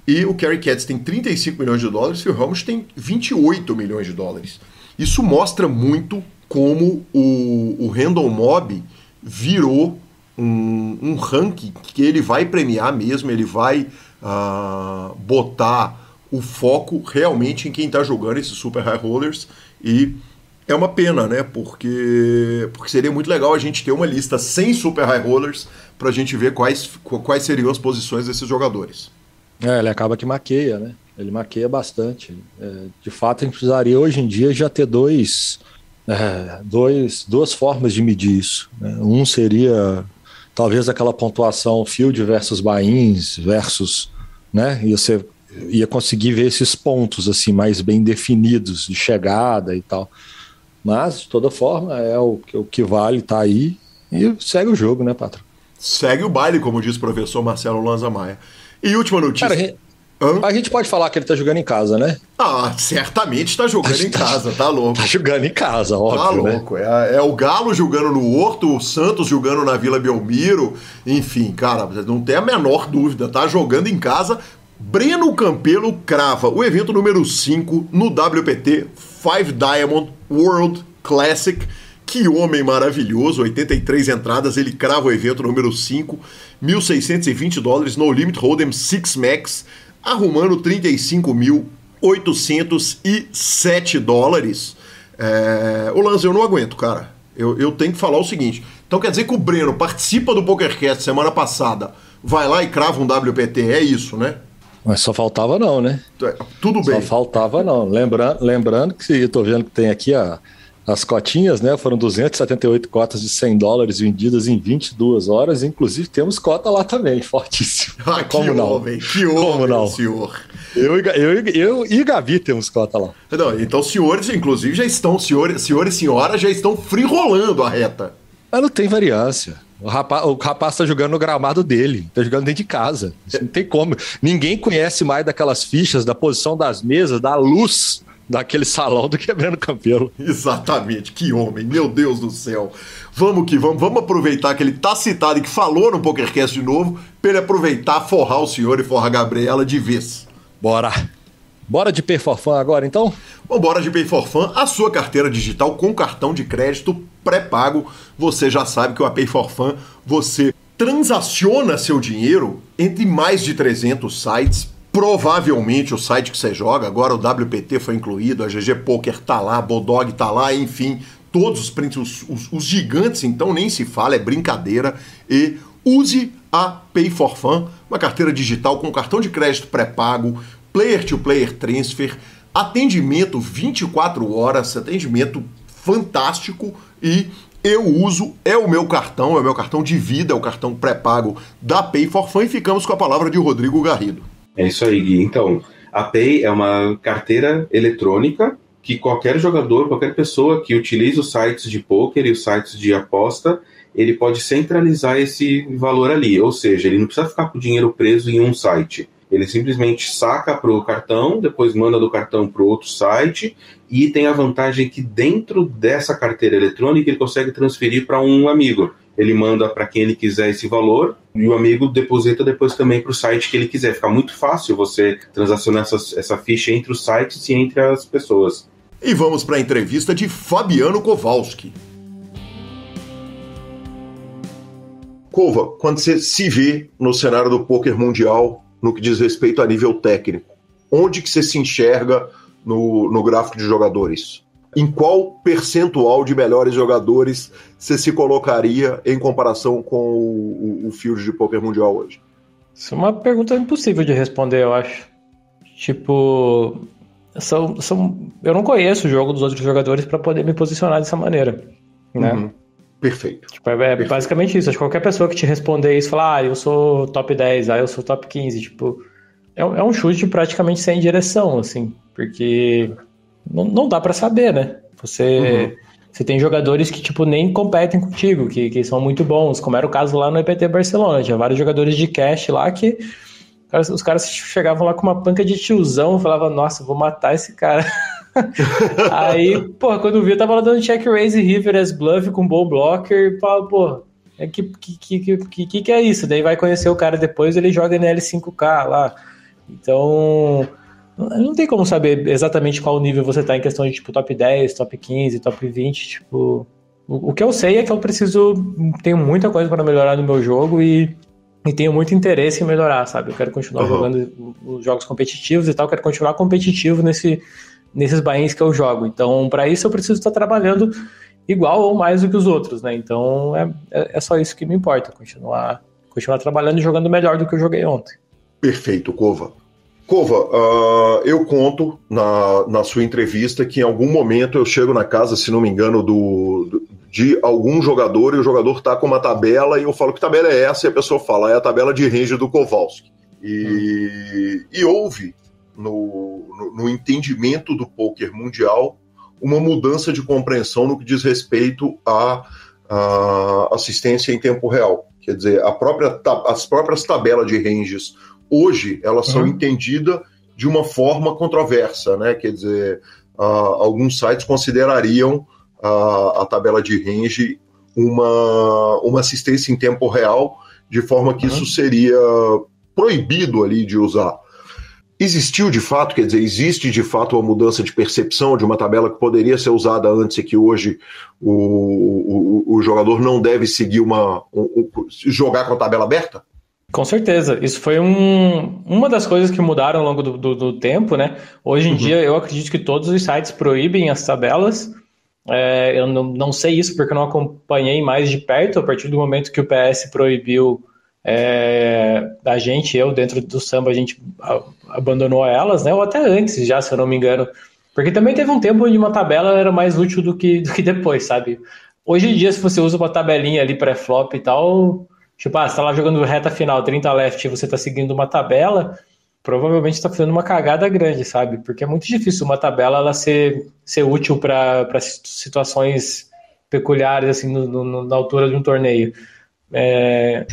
e o Kerry Katz tem 35 milhões de dólares e o Ramos tem 28 milhões de dólares. Isso mostra muito como o Random Mob virou um ranking que ele vai premiar mesmo, ele vai botar o foco realmente em quem está jogando esses Super High Rollers, e é uma pena, né? Porque seria muito legal a gente ter uma lista sem Super High Rollers para a gente ver quais seriam as posições desses jogadores. Ele acaba que maqueia, né? Ele maqueia bastante. De fato, a gente precisaria hoje em dia já ter duas formas de medir isso, né? Um seria talvez aquela pontuação field versus buy-ins versus, né? E você ia conseguir ver esses pontos assim mais bem definidos de chegada e tal. Mas, de toda forma, o que vale tá aí e segue o jogo, né, patrão? Segue o baile, como diz o professor Marcelo Lanza Maia. E última notícia. Cara, a gente pode falar que ele tá jogando em casa, né? Certamente tá jogando em casa, tá louco. Tá jogando em casa, óbvio, tá louco, né? É o Galo jogando no Horto, o Santos jogando na Vila Belmiro, enfim, cara, não tem a menor dúvida, tá jogando em casa. Breno Campelo crava o evento número 5 no WPT 5 Diamond World Classic. Que homem maravilhoso, 83 entradas, ele crava o evento número 5, $1.620 no Limit Hold'em 6 Max, arrumando $35.807. Ô Lanza, eu não aguento, cara. Eu tenho que falar o seguinte. Então quer dizer que o Breno participa do PokerCast semana passada, vai lá e crava um WPT, é isso, né? Mas só faltava não, né? Tudo bem. Só faltava não. Lembrando que eu tô vendo que tem aqui as cotinhas, né? Foram 278 cotas de $100 vendidas em 22 horas. Inclusive temos cota lá também, fortíssimo. Como não? Que homem, não? Senhor. Eu e Gavi temos cota lá. Não, então senhores, inclusive, já estão, senhores e senhoras já estão free-rolando a reta. Mas não tem variância. O rapaz tá jogando no gramado dele, tá jogando dentro de casa. Isso não tem como. Ninguém conhece mais daquelas fichas, da posição das mesas, da luz daquele salão do que Breno Campelo. Exatamente, que homem, meu Deus do céu. Vamos que vamos aproveitar que ele tá citado e que falou no PokerCast de novo, pra ele aproveitar, forrar o senhor e forrar a Gabriela de vez. Bora de Pay for Fun agora, então? Bora de Pay for Fun, a sua carteira digital com cartão de crédito pré-pago. Você já sabe que o Pay for Fun, você transaciona seu dinheiro entre mais de 300 sites. Provavelmente o site que você joga, agora o WPT foi incluído, a GG Poker tá lá, a Bodog tá lá, enfim, todos os gigantes, então nem se fala, é brincadeira. E use a Pay for Fun, uma carteira digital com cartão de crédito pré-pago, player-to-player transfer, atendimento 24 horas, atendimento fantástico, e eu uso, é o meu cartão de vida, é o cartão pré-pago da Pay for Fun, e ficamos com a palavra de Rodrigo Garrido. É isso aí, Gui. Então, a Pay é uma carteira eletrônica que qualquer jogador, qualquer pessoa que utiliza os sites de poker e os sites de aposta, ele pode centralizar esse valor ali, ou seja, ele não precisa ficar com o dinheiro preso em um site. Ele simplesmente saca para o cartão, depois manda do cartão para o outro site, e tem a vantagem que dentro dessa carteira eletrônica ele consegue transferir para um amigo. Ele manda para quem ele quiser esse valor e o amigo deposita depois também para o site que ele quiser. Fica muito fácil você transacionar essa ficha entre os sites e entre as pessoas. E vamos para a entrevista de Fabiano Kowalski. Kova, quando você se vê no cenário do poker mundial, no que diz respeito a nível técnico, onde que você se enxerga no gráfico de jogadores? Em qual percentual de melhores jogadores você se colocaria em comparação com o field de poker mundial hoje? Isso é uma pergunta impossível de responder, eu acho. Tipo, eu não conheço o jogo dos outros jogadores para poder me posicionar dessa maneira, né? Uhum. Perfeito. Tipo, perfeito. Basicamente isso. Acho que qualquer pessoa que te responder isso, falar, eu sou top 10, eu sou top 15, tipo, é um chute praticamente sem direção, assim, porque não dá pra saber, né? Você tem jogadores que, tipo, nem competem contigo, que são muito bons, como era o caso lá no EPT Barcelona. Tinha vários jogadores de cash lá que os caras chegavam lá com uma panca de tiozão e falavam, nossa, vou matar esse cara. Aí, porra, quando eu vi, eu tava lá dando check raise river as bluff com ball blocker, e falava, porra, Que é isso? Daí vai conhecer o cara depois, ele joga NL5K lá. Então, não tem como saber exatamente qual nível você tá em questão de, tipo, top 10, top 15, top 20, tipo... O que eu sei é que eu tenho muita coisa para melhorar no meu jogo e tenho muito interesse em melhorar, sabe? Eu quero continuar jogando os jogos competitivos e tal, quero continuar competitivo nesses buy-ins que eu jogo. Então, para isso eu preciso estar trabalhando igual ou mais do que os outros, né? Então, é só isso que me importa, continuar trabalhando e jogando melhor do que eu joguei ontem. Perfeito, Cova. Cova, eu conto na sua entrevista que em algum momento eu chego na casa, se não me engano, de algum jogador, e o jogador está com uma tabela, e eu falo, que tabela é essa? E a pessoa fala, é a tabela de range do Kowalski. E houve, no entendimento do poker mundial, uma mudança de compreensão no que diz respeito à assistência em tempo real. Quer dizer, as próprias tabelas de ranges, hoje, elas são entendidas de uma forma controversa, né? Quer dizer, alguns sites considerariam a tabela de range uma assistência em tempo real, de forma que isso seria proibido ali de usar. Existiu de fato, quer dizer, existe de fato uma mudança de percepção de uma tabela que poderia ser usada antes e que hoje o jogador não deve seguir jogar com a tabela aberta? Com certeza, isso foi uma das coisas que mudaram ao longo do tempo, né? Hoje em dia eu acredito que todos os sites proíbem as tabelas. Eu não sei isso porque eu não acompanhei mais de perto a partir do momento que o PS proibiu eu dentro do Samba, a gente abandonou elas, né? Ou até antes já, se eu não me engano, porque também teve um tempo onde uma tabela era mais útil do que depois, sabe? Hoje em dia, se você usa uma tabelinha ali pré-flop e tal, tipo, você tá lá jogando reta final, 30 left, e você tá seguindo uma tabela, provavelmente tá fazendo uma cagada grande, sabe? Porque é muito difícil uma tabela ela ser útil para situações peculiares, assim, na altura de um torneio.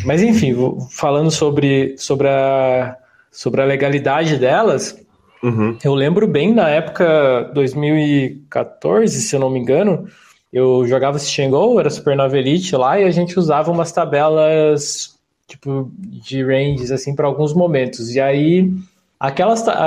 Mas enfim, falando sobre a legalidade delas, eu lembro bem na época 2014, se eu não me engano, eu jogava Stitch and Go, era Supernova Elite lá, e a gente usava umas tabelas tipo de ranges assim para alguns momentos. E aí a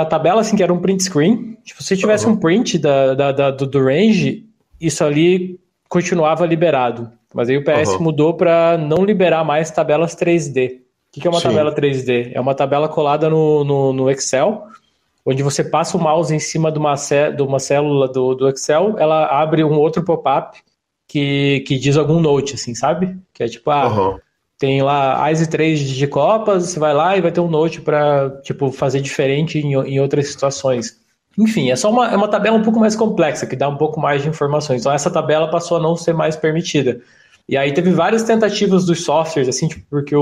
tabela assim que era um print screen, tipo, se tivesse um print do range, isso ali continuava liberado. Mas aí o PS mudou para não liberar mais tabelas 3D. O que é uma tabela 3D? É uma tabela colada no Excel, onde você passa o mouse em cima de uma célula do Excel, ela abre um outro pop-up que diz algum note, assim, sabe? Que é tipo, tem lá ICE 3 de copas, você vai lá e vai ter um note para tipo, fazer diferente em outras situações. Enfim, é uma tabela um pouco mais complexa, que dá um pouco mais de informações. Então essa tabela passou a não ser mais permitida. E aí teve várias tentativas dos softwares, assim, tipo, porque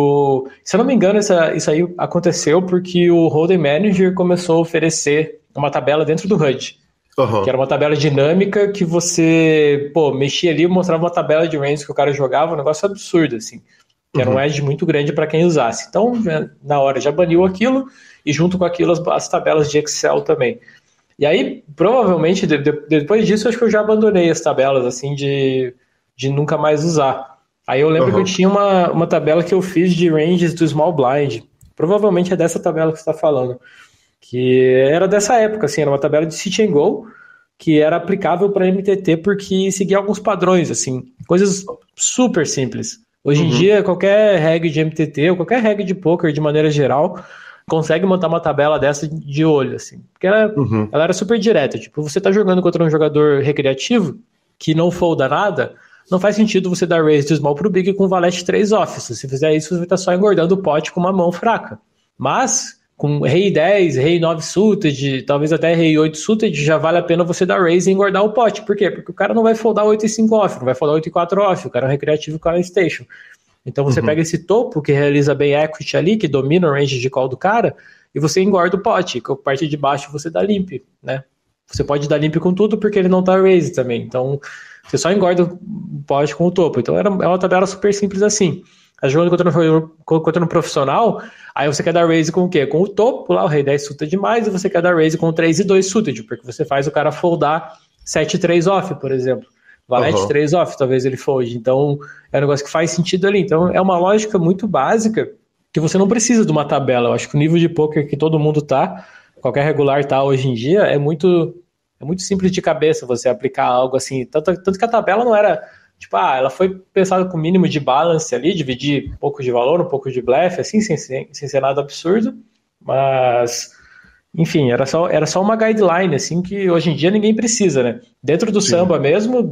se eu não me engano, isso aí aconteceu porque o Hold'em Manager começou a oferecer uma tabela dentro do HUD, que era uma tabela dinâmica que você, mexia ali e mostrava uma tabela de range que o cara jogava, um negócio absurdo, assim, que era um edge muito grande para quem usasse. Então, na hora, já baniu aquilo, e junto com aquilo as tabelas de Excel também. E aí, provavelmente, depois disso, acho que eu já abandonei as tabelas, assim, de nunca mais usar. Aí eu lembro que eu tinha uma tabela que eu fiz de ranges do Small Blind. Provavelmente é dessa tabela que você está falando. Que era dessa época, assim, era uma tabela de Stitch and Go, que era aplicável para MTT porque seguia alguns padrões, assim, coisas super simples. Hoje em dia, qualquer reg de MTT ou qualquer reg de poker, de maneira geral, consegue montar uma tabela dessa de olho, assim. Porque ela era super direta. Tipo, você tá jogando contra um jogador recreativo que não folda nada, não faz sentido você dar raise do small pro big com valete 3 off. Se você fizer isso, você vai estar só engordando o pote com uma mão fraca. Mas, com rei 10, rei 9 suited, talvez até rei 8 suited, já vale a pena você dar raise e engordar o pote. Por quê? Porque o cara não vai foldar 8 e 5 off, não vai foldar 8 e 4 off, o cara é um recreativo com a station. Então você pega esse topo que realiza bem equity ali, que domina o range de call do cara, e você engorda o pote, com a parte de baixo você dá limp, né? Você pode dar limp com tudo porque ele não tá raise também. Então você só engorda o pote com o topo. Então é uma tabela super simples assim. A jogando contra um profissional, aí você quer dar raise com o quê? Com o topo, lá o rei 10 suited demais, e você quer dar raise com 3 e 2 suited, porque você faz o cara foldar 7 e 3 off, por exemplo. Valete 3 off, talvez ele fold. Então, é um negócio que faz sentido ali. Então, é uma lógica muito básica que você não precisa de uma tabela. Eu acho que o nível de poker que todo mundo tá, qualquer regular tá hoje em dia, é muito simples de cabeça você aplicar algo assim. Tanto que a tabela não era, tipo, ela foi pensada com o mínimo de balance ali, dividir um pouco de valor, um pouco de blefe, assim, sem ser nada absurdo. Mas, enfim, era só uma guideline, assim, que hoje em dia ninguém precisa, né? Dentro do samba mesmo,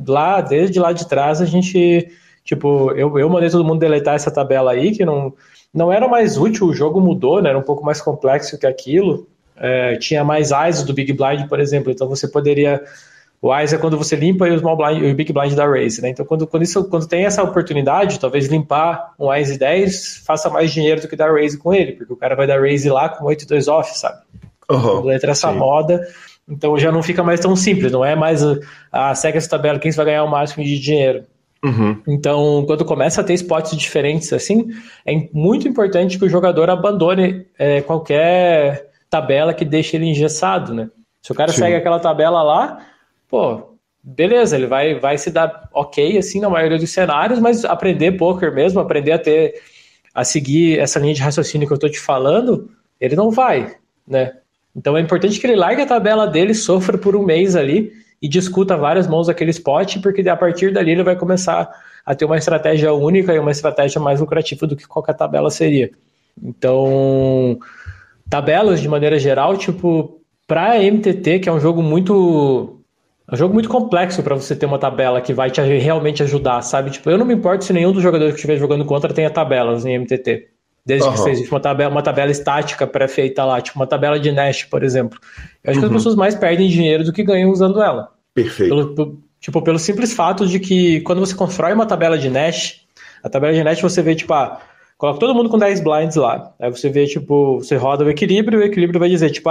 desde lá de trás, a gente, tipo, eu mandei todo mundo deletar essa tabela aí, que não era mais útil, o jogo mudou, né? Era um pouco mais complexo que aquilo. Tinha mais eyes do Big Blind, por exemplo, então você poderia... O eyes é quando você limpa o Small Blind e o Big Blind da raise, né? Então quando tem essa oportunidade, talvez limpar um eyes e 10 faça mais dinheiro do que dar raise com ele, porque o cara vai dar raise lá com 8-2 off, sabe? Quando entra essa moda, então já não fica mais tão simples, não é mais segue essa tabela, quem vai ganhar o máximo de dinheiro. Então, quando começa a ter spots diferentes assim, é muito importante que o jogador abandone qualquer tabela que deixe ele engessado, né? Se o cara segue aquela tabela lá, pô, beleza, ele vai se dar ok, assim, na maioria dos cenários, mas aprender poker mesmo, aprender a seguir essa linha de raciocínio que eu tô te falando, ele não vai, né? Então é importante que ele largue a tabela dele, sofra por um mês ali e discuta várias mãos daquele spot, porque a partir dali ele vai começar a ter uma estratégia única e uma estratégia mais lucrativa do que qualquer tabela seria. Então, tabelas de maneira geral, tipo, pra MTT, que é um jogo muito complexo para você ter uma tabela que vai te realmente ajudar, sabe? Tipo, eu não me importo se nenhum dos jogadores que estiver jogando contra tenha tabelas em MTT. Desde que existe uma tabela estática pré-feita lá, tipo uma tabela de Nash, por exemplo. Eu acho que as pessoas mais perdem dinheiro do que ganham usando ela. Perfeito. Pelo simples fato de que quando você constrói uma tabela de Nash, a tabela de Nash você vê, tipo, coloca todo mundo com 10 blinds lá. Aí você vê, tipo, você roda o equilíbrio vai dizer, tipo,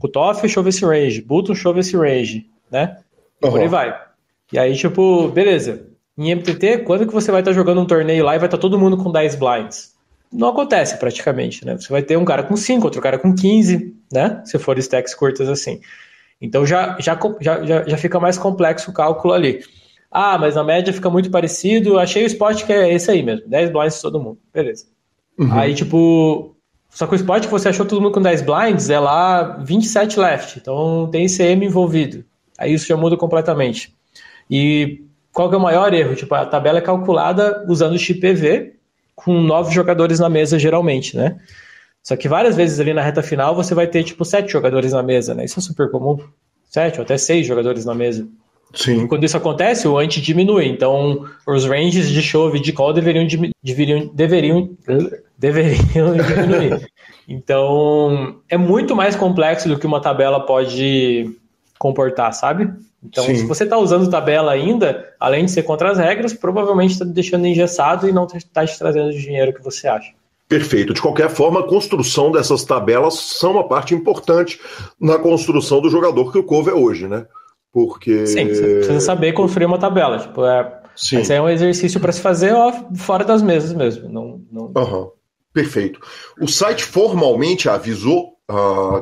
cutoff, show esse range, button, show esse range, né? E por aí vai. E aí, tipo, beleza. Em MTT, quando que você vai estar jogando um torneio lá e vai estar todo mundo com 10 blinds? Não acontece praticamente, né? Você vai ter um cara com 5, outro cara com 15, né? Se for stacks curtas assim. Então já fica mais complexo o cálculo ali. Mas na média fica muito parecido. Achei o spot que é esse aí mesmo. 10 blinds de todo mundo. Beleza. Aí, tipo... Só que o spot que você achou todo mundo com 10 blinds é lá 27 left. Então tem ICM envolvido. Aí isso já muda completamente. E qual que é o maior erro? Tipo, a tabela é calculada usando o chip PV com 9 jogadores na mesa, geralmente, né? Só que várias vezes ali na reta final você vai ter, tipo, 7 jogadores na mesa, né? Isso é super comum. 7 ou até 6 jogadores na mesa. Sim. E quando isso acontece, o ante diminui. Então, os ranges de shove e de call deveriam diminuir. Então, é muito mais complexo do que uma tabela pode comportar, sabe? Então, se você está usando tabela ainda, além de ser contra as regras, provavelmente está deixando engessado e não está te trazendo o dinheiro que você acha. Perfeito. De qualquer forma, a construção dessas tabelas são uma parte importante na construção do jogador que o Cove é hoje, né? Porque... Sim, você precisa saber construir uma tabela. Tipo, esse é um exercício para se fazer fora das mesas mesmo. Não... Perfeito. O site formalmente avisou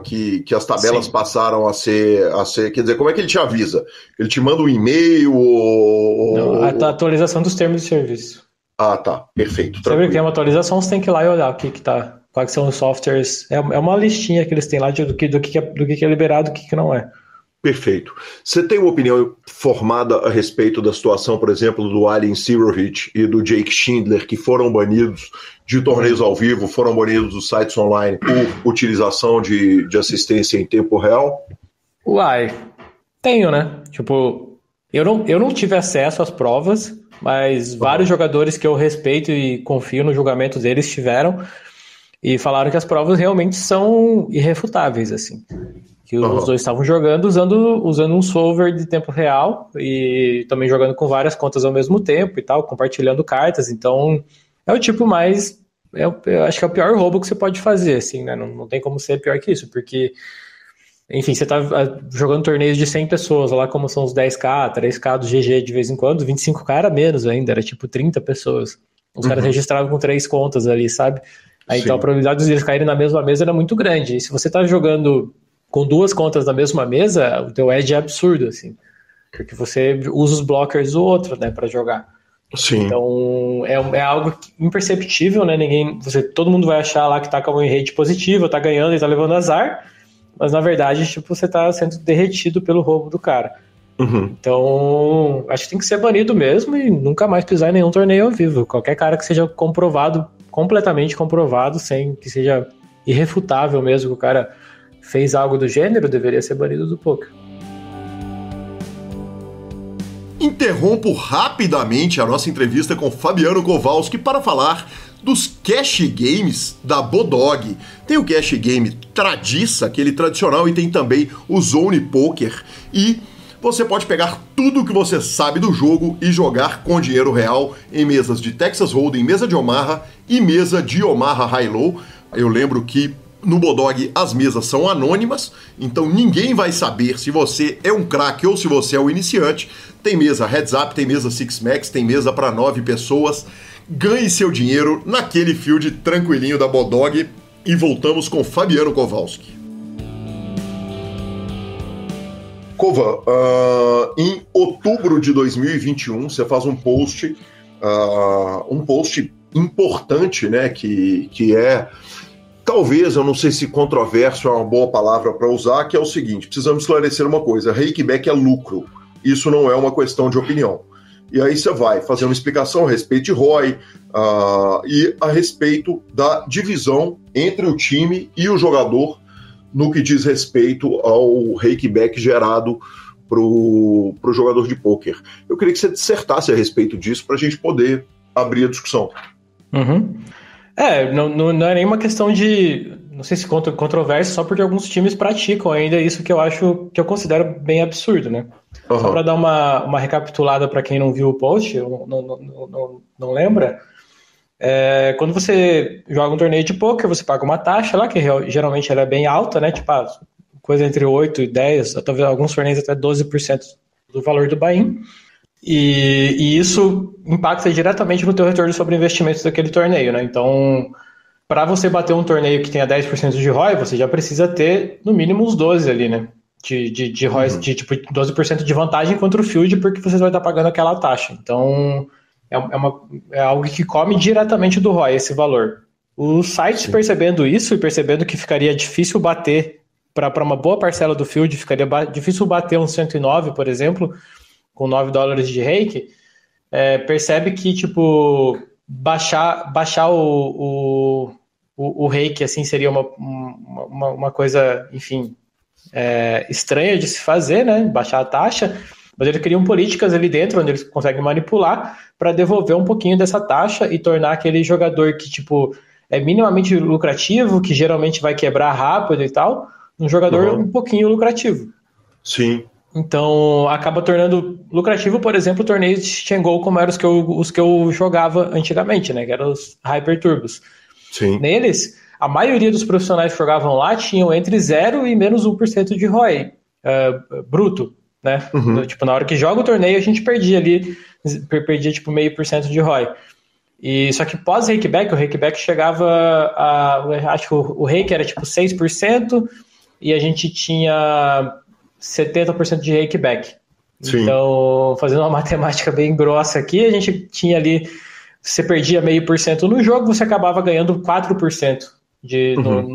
que as tabelas passaram a ser... Quer dizer, como é que ele te avisa? Ele te manda um e-mail ou... Não, a atualização dos termos de serviço. Tá. Perfeito. Sempre que tem uma atualização, você tem que ir lá e olhar o que tá... Quais são os softwares. É uma listinha que eles têm lá do que é liberado e do que não é. Perfeito. Você tem uma opinião formada a respeito da situação, por exemplo, do Alien Sirovich e do Jake Schindler, que foram banidos de torneios ao vivo, foram banidos dos sites online por utilização de assistência em tempo real? Tenho, né? Tipo, eu não tive acesso às provas, mas vários jogadores que eu respeito e confio no julgamento deles tiveram e falaram que as provas realmente são irrefutáveis, assim. Que os dois estavam jogando usando um solver de tempo real e também jogando com várias contas ao mesmo tempo e tal, compartilhando cartas. Então, é o tipo mais... Eu acho que é o pior roubo que você pode fazer, assim, né? Não tem como ser pior que isso, porque... Enfim, você tá jogando torneios de 100 pessoas, lá como são os 10k, 3k do GG de vez em quando, 25k era menos ainda, era tipo 30 pessoas. Os caras registravam com 3 contas ali, sabe? Aí, então a probabilidade deles caírem na mesma mesa era muito grande. E se você tá jogando com 2 contas na mesma mesa, o teu edge é absurdo, assim. porque você usa os blockers do outro, né, para jogar. Sim. Então, é algo imperceptível, né, todo mundo vai achar lá que tá com a win rate positiva, tá ganhando e tá levando azar, mas na verdade, tipo, você tá sendo derretido pelo roubo do cara. Então, acho que tem que ser banido mesmo e nunca mais pisar em nenhum torneio ao vivo. Qualquer cara que seja completamente comprovado, sem que seja irrefutável mesmo que o cara fez algo do gênero, deveria ser banido do poker. Interrompo rapidamente a nossa entrevista com Fabiano Kowalski para falar dos cash games da Bodog. Tem o cash game Tradiça, aquele tradicional, e tem também o Zone Poker. E você pode pegar tudo o que você sabe do jogo e jogar com dinheiro real em mesas de Texas Hold'em, mesa de Omaha e mesa de Omaha High-Low. Eu lembro que no Bodog as mesas são anônimas, então ninguém vai saber se você é um craque ou se você é um iniciante. Tem mesa Heads Up, tem mesa Six Max, tem mesa para 9 pessoas. Ganhe seu dinheiro naquele field tranquilinho da Bodog. E voltamos com Fabiano Kowalski. Kova, em outubro de 2021, você faz um post importante, né, que é, talvez, eu não sei se controverso é uma boa palavra para usar, que é o seguinte: precisamos esclarecer uma coisa, rakeback é lucro, isso não é uma questão de opinião. E aí você vai fazer uma explicação a respeito de ROI e a respeito da divisão entre o time e o jogador no que diz respeito ao rakeback gerado para o jogador de pôquer. Eu queria que você dissertasse a respeito disso para a gente poder abrir a discussão. Não é nenhuma questão de, não sei se controverso, só porque alguns times praticam ainda isso que eu considero bem absurdo, né? Só para dar uma recapitulada para quem não viu o post, não lembra. Quando você joga um torneio de poker, você paga uma taxa lá, que geralmente ela é bem alta, né? Tipo, coisa entre 8 e 10, talvez alguns torneios até 12% do valor do buy-in. E isso impacta diretamente no teu retorno sobre investimentos daquele torneio, né? Então, para você bater um torneio que tenha 10% de ROI, você já precisa ter no mínimo uns 12 ali, né? De ROI, de tipo 12% de vantagem contra o field, porque você vai estar pagando aquela taxa. Então, é algo que come diretamente do ROI, esse valor. Os sites percebendo isso e percebendo que ficaria difícil bater para uma boa parcela do field, ficaria difícil bater um 109, por exemplo, com $9 de rake, percebe que, tipo, baixar o rake, assim, seria uma coisa, enfim, estranha de se fazer, né? Baixar a taxa, mas eles criam políticas ali dentro, onde eles conseguem manipular para devolver um pouquinho dessa taxa e tornar aquele jogador que, tipo, é minimamente lucrativo, que geralmente vai quebrar rápido e tal, um jogador um pouquinho lucrativo. Sim. Então, acaba tornando lucrativo, por exemplo, torneios de Chang'e, como eram os que eu jogava antigamente, né? Que eram os Hyper Turbos. Sim. Neles, a maioria dos profissionais que jogavam lá tinham entre 0 e menos 1% de ROI bruto, né? Tipo, na hora que joga o torneio, a gente perdia tipo 0,5% de ROI. E só que pós-rakeback, o rakeback chegava acho que o rake era tipo 6% e a gente tinha 70% de rakeback. Sim. Então, fazendo uma matemática bem grossa aqui, a gente tinha ali, você perdia 0,5% no jogo, você acabava ganhando 4%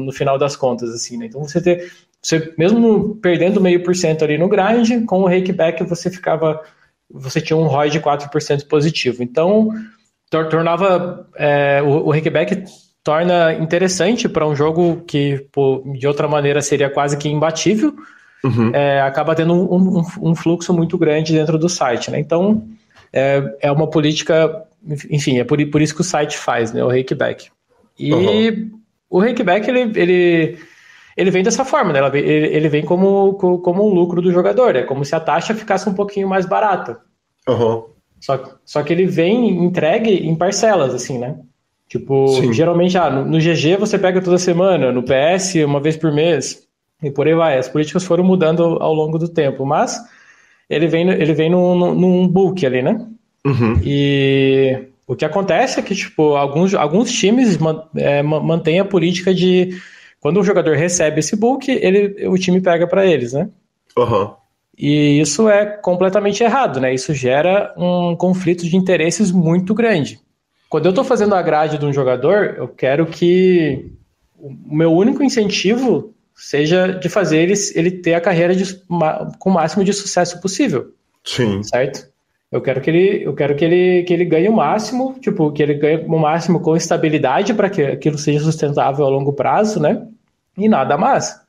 no final das contas, assim, né? Então, você mesmo perdendo 0,5% ali no grind, com o rakeback você tinha um ROI de 4% positivo. Então, tornava o rakeback torna interessante para um jogo que, pô, de outra maneira seria quase que imbatível. Acaba tendo um fluxo muito grande dentro do site, né? Então, é uma política, enfim, é por isso que o site faz, né? O rakeback. E o rakeback, ele vem dessa forma, né? Ele vem como um lucro do jogador, é como se a taxa ficasse um pouquinho mais barata. Só que ele vem entregue em parcelas, assim, né? Tipo, geralmente, no GG você pega toda semana, no PS uma vez por mês, e por aí vai. As políticas foram mudando ao longo do tempo, mas ele vem num book ali, né? E o que acontece é que, tipo, alguns times mantêm a política de, quando o jogador recebe esse book, o time pega para eles, né? E isso é completamente errado, né? Isso gera um conflito de interesses muito grande. Quando eu estou fazendo a grade de um jogador, eu quero que o meu único incentivo seja de fazer ele ter a carreira com o máximo de sucesso possível. Sim. Certo? Eu quero que ele ganhe o máximo, tipo, que ele ganhe o máximo com estabilidade para que aquilo seja sustentável a longo prazo, né? E nada mais.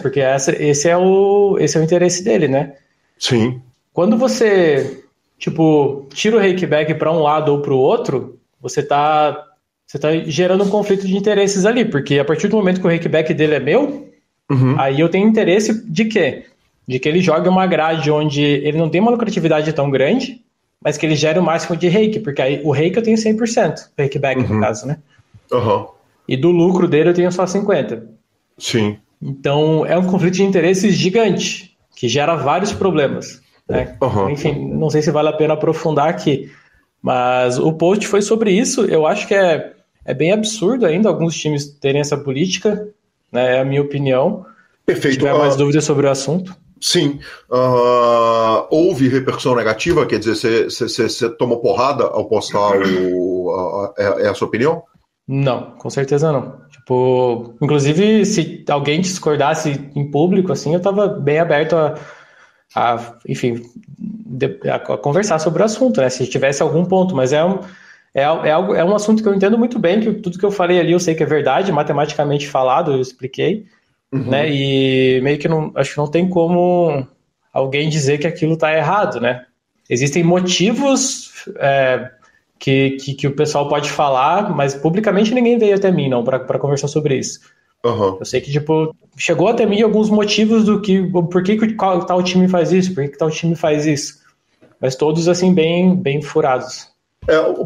Porque esse é o interesse dele, né? Sim. Quando você, tipo, tira o rakeback para um lado ou para o outro, você tá gerando um conflito de interesses ali, porque a partir do momento que o rakeback dele é meu, aí eu tenho interesse de quê? De que ele jogue uma grade onde ele não tem uma lucratividade tão grande, mas que ele gere o máximo de rake, porque aí o rake eu tenho 100%, o rakeback no caso, né? E do lucro dele eu tenho só 50%. Sim. Então é um conflito de interesses gigante, que gera vários problemas, né? Enfim, não sei se vale a pena aprofundar aqui, mas o post foi sobre isso. Eu acho que é bem absurdo ainda alguns times terem essa política, né? É a minha opinião. Perfeito. Se tiver mais dúvidas sobre o assunto. Sim. Houve repercussão negativa? Quer dizer, você tomou porrada ao postar essa opinião? Não, com certeza não. Tipo, inclusive, se alguém discordasse em público, assim, eu tava bem aberto enfim, a conversar sobre o assunto, né? Se tivesse algum ponto, mas é um assunto que eu entendo muito bem, que tudo que eu falei ali eu sei que é verdade, matematicamente falado, eu expliquei, né? E meio que acho que não tem como alguém dizer que aquilo tá errado, né? Existem motivos que o pessoal pode falar, mas publicamente ninguém veio até mim, não, para conversar sobre isso. Eu sei que, tipo, chegou até mim alguns motivos por que tal time faz isso, por que tal time faz isso. Mas todos, assim, bem furados.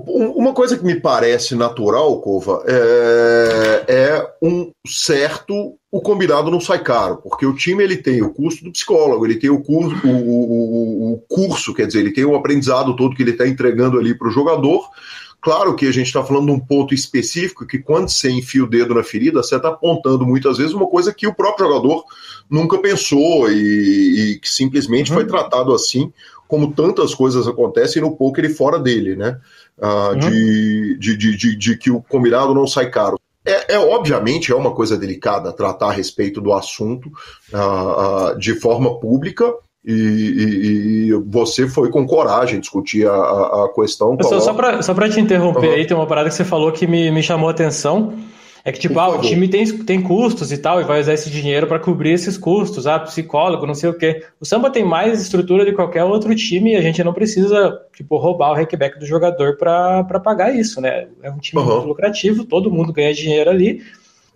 Uma coisa que me parece natural, Cova, é um certo... O combinado não sai caro, porque o time ele tem o custo do psicólogo, ele tem o curso, quer dizer, ele tem o aprendizado todo que ele está entregando ali para o jogador. Claro que a gente está falando de um ponto específico que quando você enfia o dedo na ferida, você está apontando muitas vezes uma coisa que o próprio jogador nunca pensou e que simplesmente foi tratado assim, como tantas coisas acontecem no poker e fora dele, né? De que o combinado não sai caro. Obviamente é uma coisa delicada tratar a respeito do assunto de forma pública e você foi com coragem discutir a questão. Só para te interromper aí, tem uma parada que você falou que me chamou a atenção. É que, tipo, o time tem custos e tal, e vai usar esse dinheiro para cobrir esses custos, psicólogo, não sei o quê. O Samba tem mais estrutura de qualquer outro time e a gente não precisa, tipo, roubar o rakeback do jogador para pagar isso, né? É um time muito lucrativo, todo mundo ganha dinheiro ali,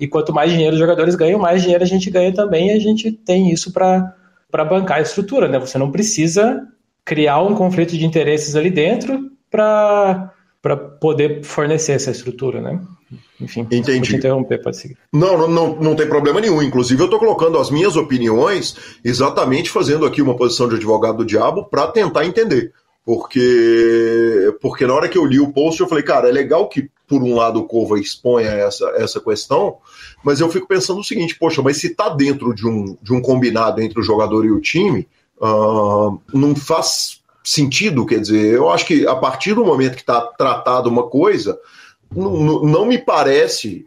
e quanto mais dinheiro os jogadores ganham, mais dinheiro a gente ganha também, e a gente tem isso para bancar a estrutura, né? Você não precisa criar um conflito de interesses ali dentro para poder fornecer essa estrutura, né? Enfim, entendi. Vou te interromper, pode seguir. Não tem problema nenhum. Inclusive, eu estou colocando as minhas opiniões exatamente fazendo aqui uma posição de advogado do diabo para tentar entender. Porque na hora que eu li o post, eu falei, cara, é legal que, por um lado, o Cova exponha essa questão, mas eu fico pensando o seguinte, poxa, mas se está dentro de um combinado entre o jogador e o time, não faz sentido, quer dizer, eu acho que a partir do momento que está tratado uma coisa, não me parece,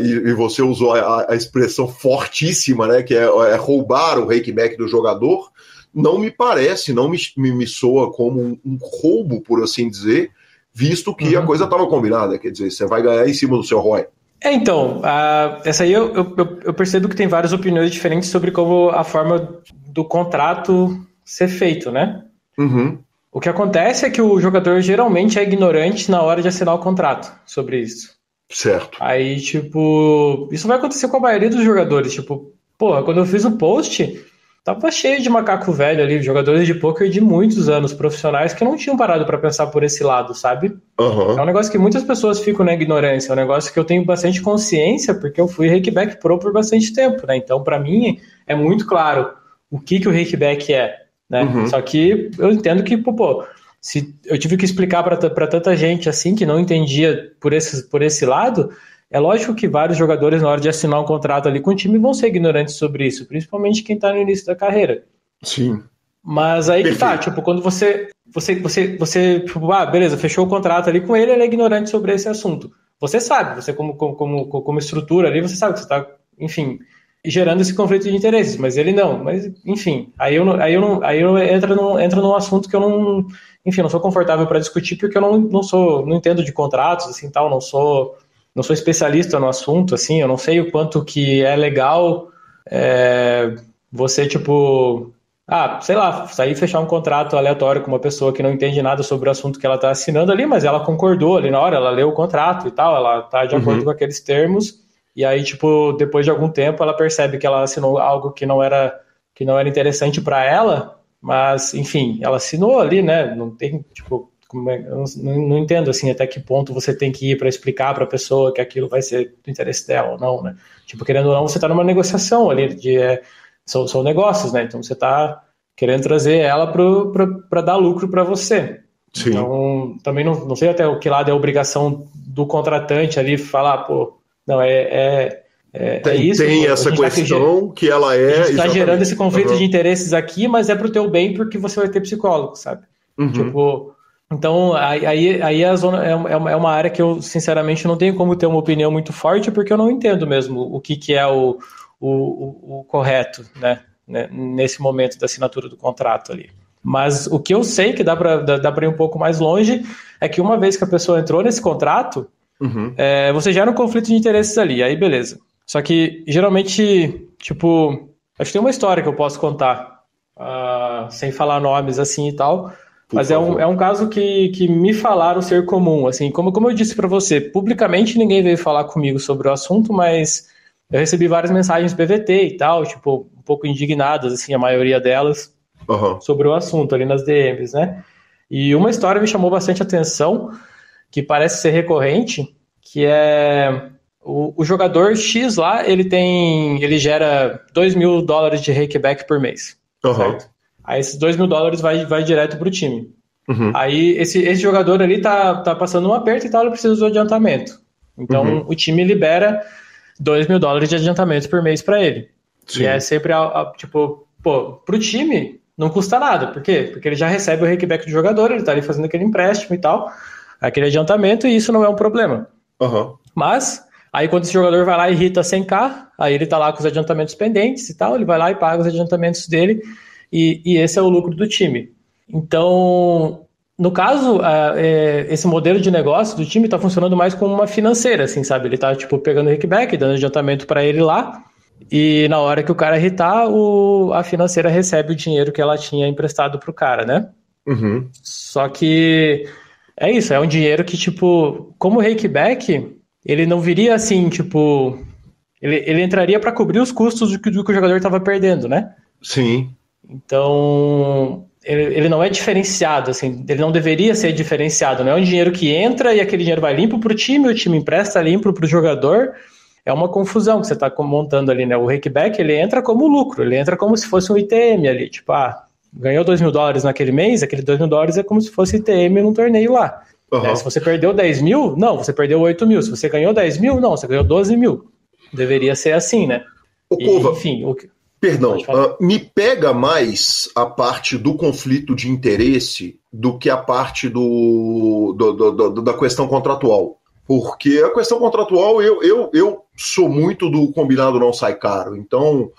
e você usou a expressão fortíssima, né, que é roubar o rakeback do jogador, não me parece, não me soa como um roubo, por assim dizer, visto que a coisa estava combinada, quer dizer, você vai ganhar em cima do seu ROI. Então, essa aí eu percebo que tem várias opiniões diferentes sobre como a forma do contrato ser feito, né? O que acontece é que o jogador geralmente é ignorante na hora de assinar o contrato sobre isso. Certo. Aí, tipo, isso vai acontecer com a maioria dos jogadores. Tipo, quando eu fiz o post, tava cheio de macaco velho ali, jogadores de poker de muitos anos, profissionais que não tinham parado para pensar por esse lado, sabe? É um negócio que muitas pessoas ficam na ignorância, é um negócio que eu tenho bastante consciência, porque eu fui rakeback pro por bastante tempo, né? Então, para mim, é muito claro o que o rakeback é. Né? Só que eu entendo que, se eu tive que explicar para tanta gente assim que não entendia por esse lado, é lógico que vários jogadores na hora de assinar um contrato ali com o time vão ser ignorantes sobre isso, principalmente quem está no início da carreira. Sim. Mas aí que tá, tipo, quando você tipo, beleza, fechou o contrato ali com ele é ignorante sobre esse assunto. Você sabe, você como estrutura ali, você sabe que você tá, enfim, gerando esse conflito de interesses, mas ele não. Mas, enfim, aí eu entro num assunto que eu não, enfim, não sou confortável para discutir, porque eu não entendo de contratos, assim, tal, não sou especialista no assunto, assim, eu não sei o quanto que é legal você, tipo, sei lá, sair e fechar um contrato aleatório com uma pessoa que não entende nada sobre o assunto que ela está assinando ali, mas ela concordou ali na hora, ela leu o contrato e tal, ela está de acordo com aqueles termos, e aí, tipo, depois de algum tempo ela percebe que ela assinou algo que não era interessante para ela, mas, enfim, ela assinou ali, né, não tem, tipo, eu não entendo, assim, até que ponto você tem que ir para explicar para a pessoa que aquilo vai ser do interesse dela ou não, né, tipo, querendo ou não, você está numa negociação ali, são negócios, né, então você está querendo trazer ela para dar lucro para você. Sim. Então, também não sei até o que lado é a obrigação do contratante ali falar, pô, não, isso. Tem essa questão que ela é... A gente está gerando esse conflito de interesses aqui, mas é pro teu bem porque você vai ter psicólogo, sabe? Tipo, então, aí a zona é uma área que eu, sinceramente, não tenho como ter uma opinião muito forte, porque eu não entendo mesmo o que é o correto, né? Nesse momento da assinatura do contrato ali. Mas o que eu sei que dá para ir um pouco mais longe é que uma vez que a pessoa entrou nesse contrato, você gera um conflito de interesses ali, aí beleza. Só que, geralmente, tipo, acho que tem uma história que eu posso contar, sem falar nomes assim e tal, mas é um caso que me falaram ser comum, assim, como eu disse para você, publicamente ninguém veio falar comigo sobre o assunto, mas eu recebi várias mensagens PVT e tal, tipo, um pouco indignadas, assim, a maioria delas, sobre o assunto ali nas DMs, né? E uma história me chamou bastante atenção, que parece ser recorrente, que é o jogador X lá, ele gera $2.000 de rakeback por mês, certo? Aí esses $2.000 vai direto pro time. Aí esse jogador ali tá passando um aperto e tal, ele precisa do adiantamento. Então o time libera $2.000 de adiantamento por mês para ele. Sim. E é sempre, tipo, pô, pro time não custa nada. Por quê? Porque ele já recebe o rakeback do jogador, ele tá ali fazendo aquele empréstimo e tal, aquele adiantamento, e isso não é um problema. Mas, aí quando esse jogador vai lá e irrita 100k, aí ele tá lá com os adiantamentos pendentes e tal, ele vai lá e paga os adiantamentos dele, e esse é o lucro do time. Então, no caso, esse modelo de negócio do time está funcionando mais como uma financeira, assim, sabe? Ele tá, tipo, pegando o kickback, dando adiantamento para ele lá, e na hora que o cara irritar, a financeira recebe o dinheiro que ela tinha emprestado pro cara, né? Só que é isso, é um dinheiro que, tipo, como rakeback, ele não viria assim, tipo, ele entraria para cobrir os custos do que o jogador estava perdendo, né? Sim. Então, ele não é diferenciado, assim, ele não deveria ser diferenciado, não é um dinheiro que entra e aquele dinheiro vai limpo para o time empresta limpo para o jogador, é uma confusão que você está montando ali, né? O rakeback, ele entra como lucro, ele entra como se fosse um ITM ali, tipo, ganhou $2.000 naquele mês, aquele $2.000 é como se fosse ITM num torneio lá. Se você perdeu 10 mil, não, você perdeu 8 mil, se você ganhou 10 mil, não, você ganhou 12 mil. Deveria ser assim, né? Cova, enfim, perdão, me pega mais a parte do conflito de interesse do que a parte da questão contratual. Porque a questão contratual, eu sou muito do combinado não sai caro. Então,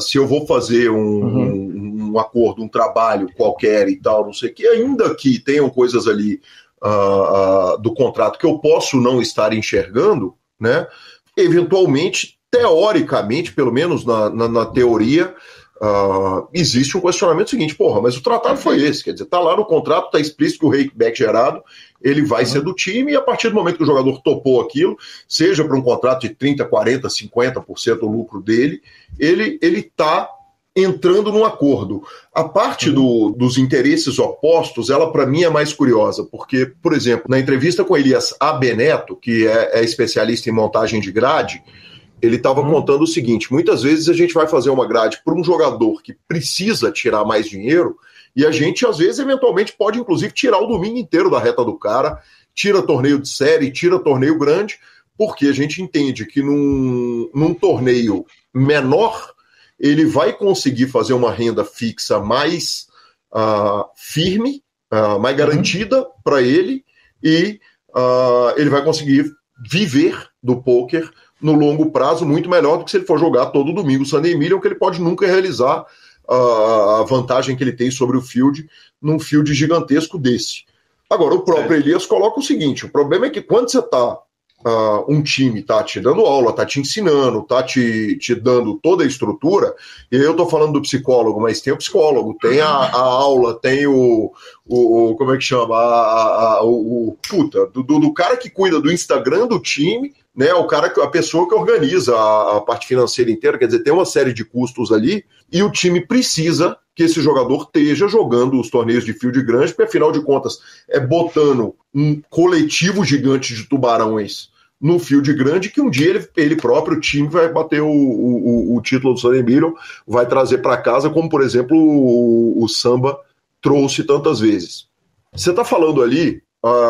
se eu vou fazer um acordo, um trabalho qualquer e tal, não sei o que, ainda que tenham coisas ali do contrato que eu posso não estar enxergando, né? Eventualmente, teoricamente, pelo menos na teoria, existe um questionamento seguinte, mas o tratado foi esse, quer dizer, tá lá no contrato, tá explícito que o rakeback gerado, ele vai ser do time, e a partir do momento que o jogador topou aquilo, seja para um contrato de 30%, 40%, 50% o lucro dele, ele tá entrando num acordo. A parte dos interesses opostos, ela para mim é mais curiosa, porque, por exemplo, na entrevista com Elias Abeneto, que é especialista em montagem de grade, ele estava contando o seguinte, muitas vezes a gente vai fazer uma grade para um jogador que precisa tirar mais dinheiro, e a gente, às vezes, eventualmente pode, inclusive, tirar o domingo inteiro da reta do cara, tira torneio de série, tira torneio grande, porque a gente entende que num torneio menor, ele vai conseguir fazer uma renda fixa mais firme, mais garantida para ele, e ele vai conseguir viver do poker no longo prazo muito melhor do que se ele for jogar todo domingo Sunday Million, que ele pode nunca realizar a vantagem que ele tem sobre o field num field gigantesco desse. Agora, o próprio Elias coloca o seguinte: o problema é que quando você está um time tá te dando aula, tá te ensinando, tá te dando toda a estrutura, e aí eu tô falando do psicólogo, mas tem o psicólogo, tem a aula, tem o como é que chama? Do cara que cuida do Instagram do time, né? A pessoa que organiza a parte financeira inteira, quer dizer, tem uma série de custos ali, e o time precisa que esse jogador esteja jogando os torneios de field grande, porque afinal de contas é botando um coletivo gigante de tubarões no field grande que um dia ele próprio, o time, vai bater o título do Sunday Million, vai trazer para casa, como por exemplo o Samba trouxe tantas vezes. Você está falando ali,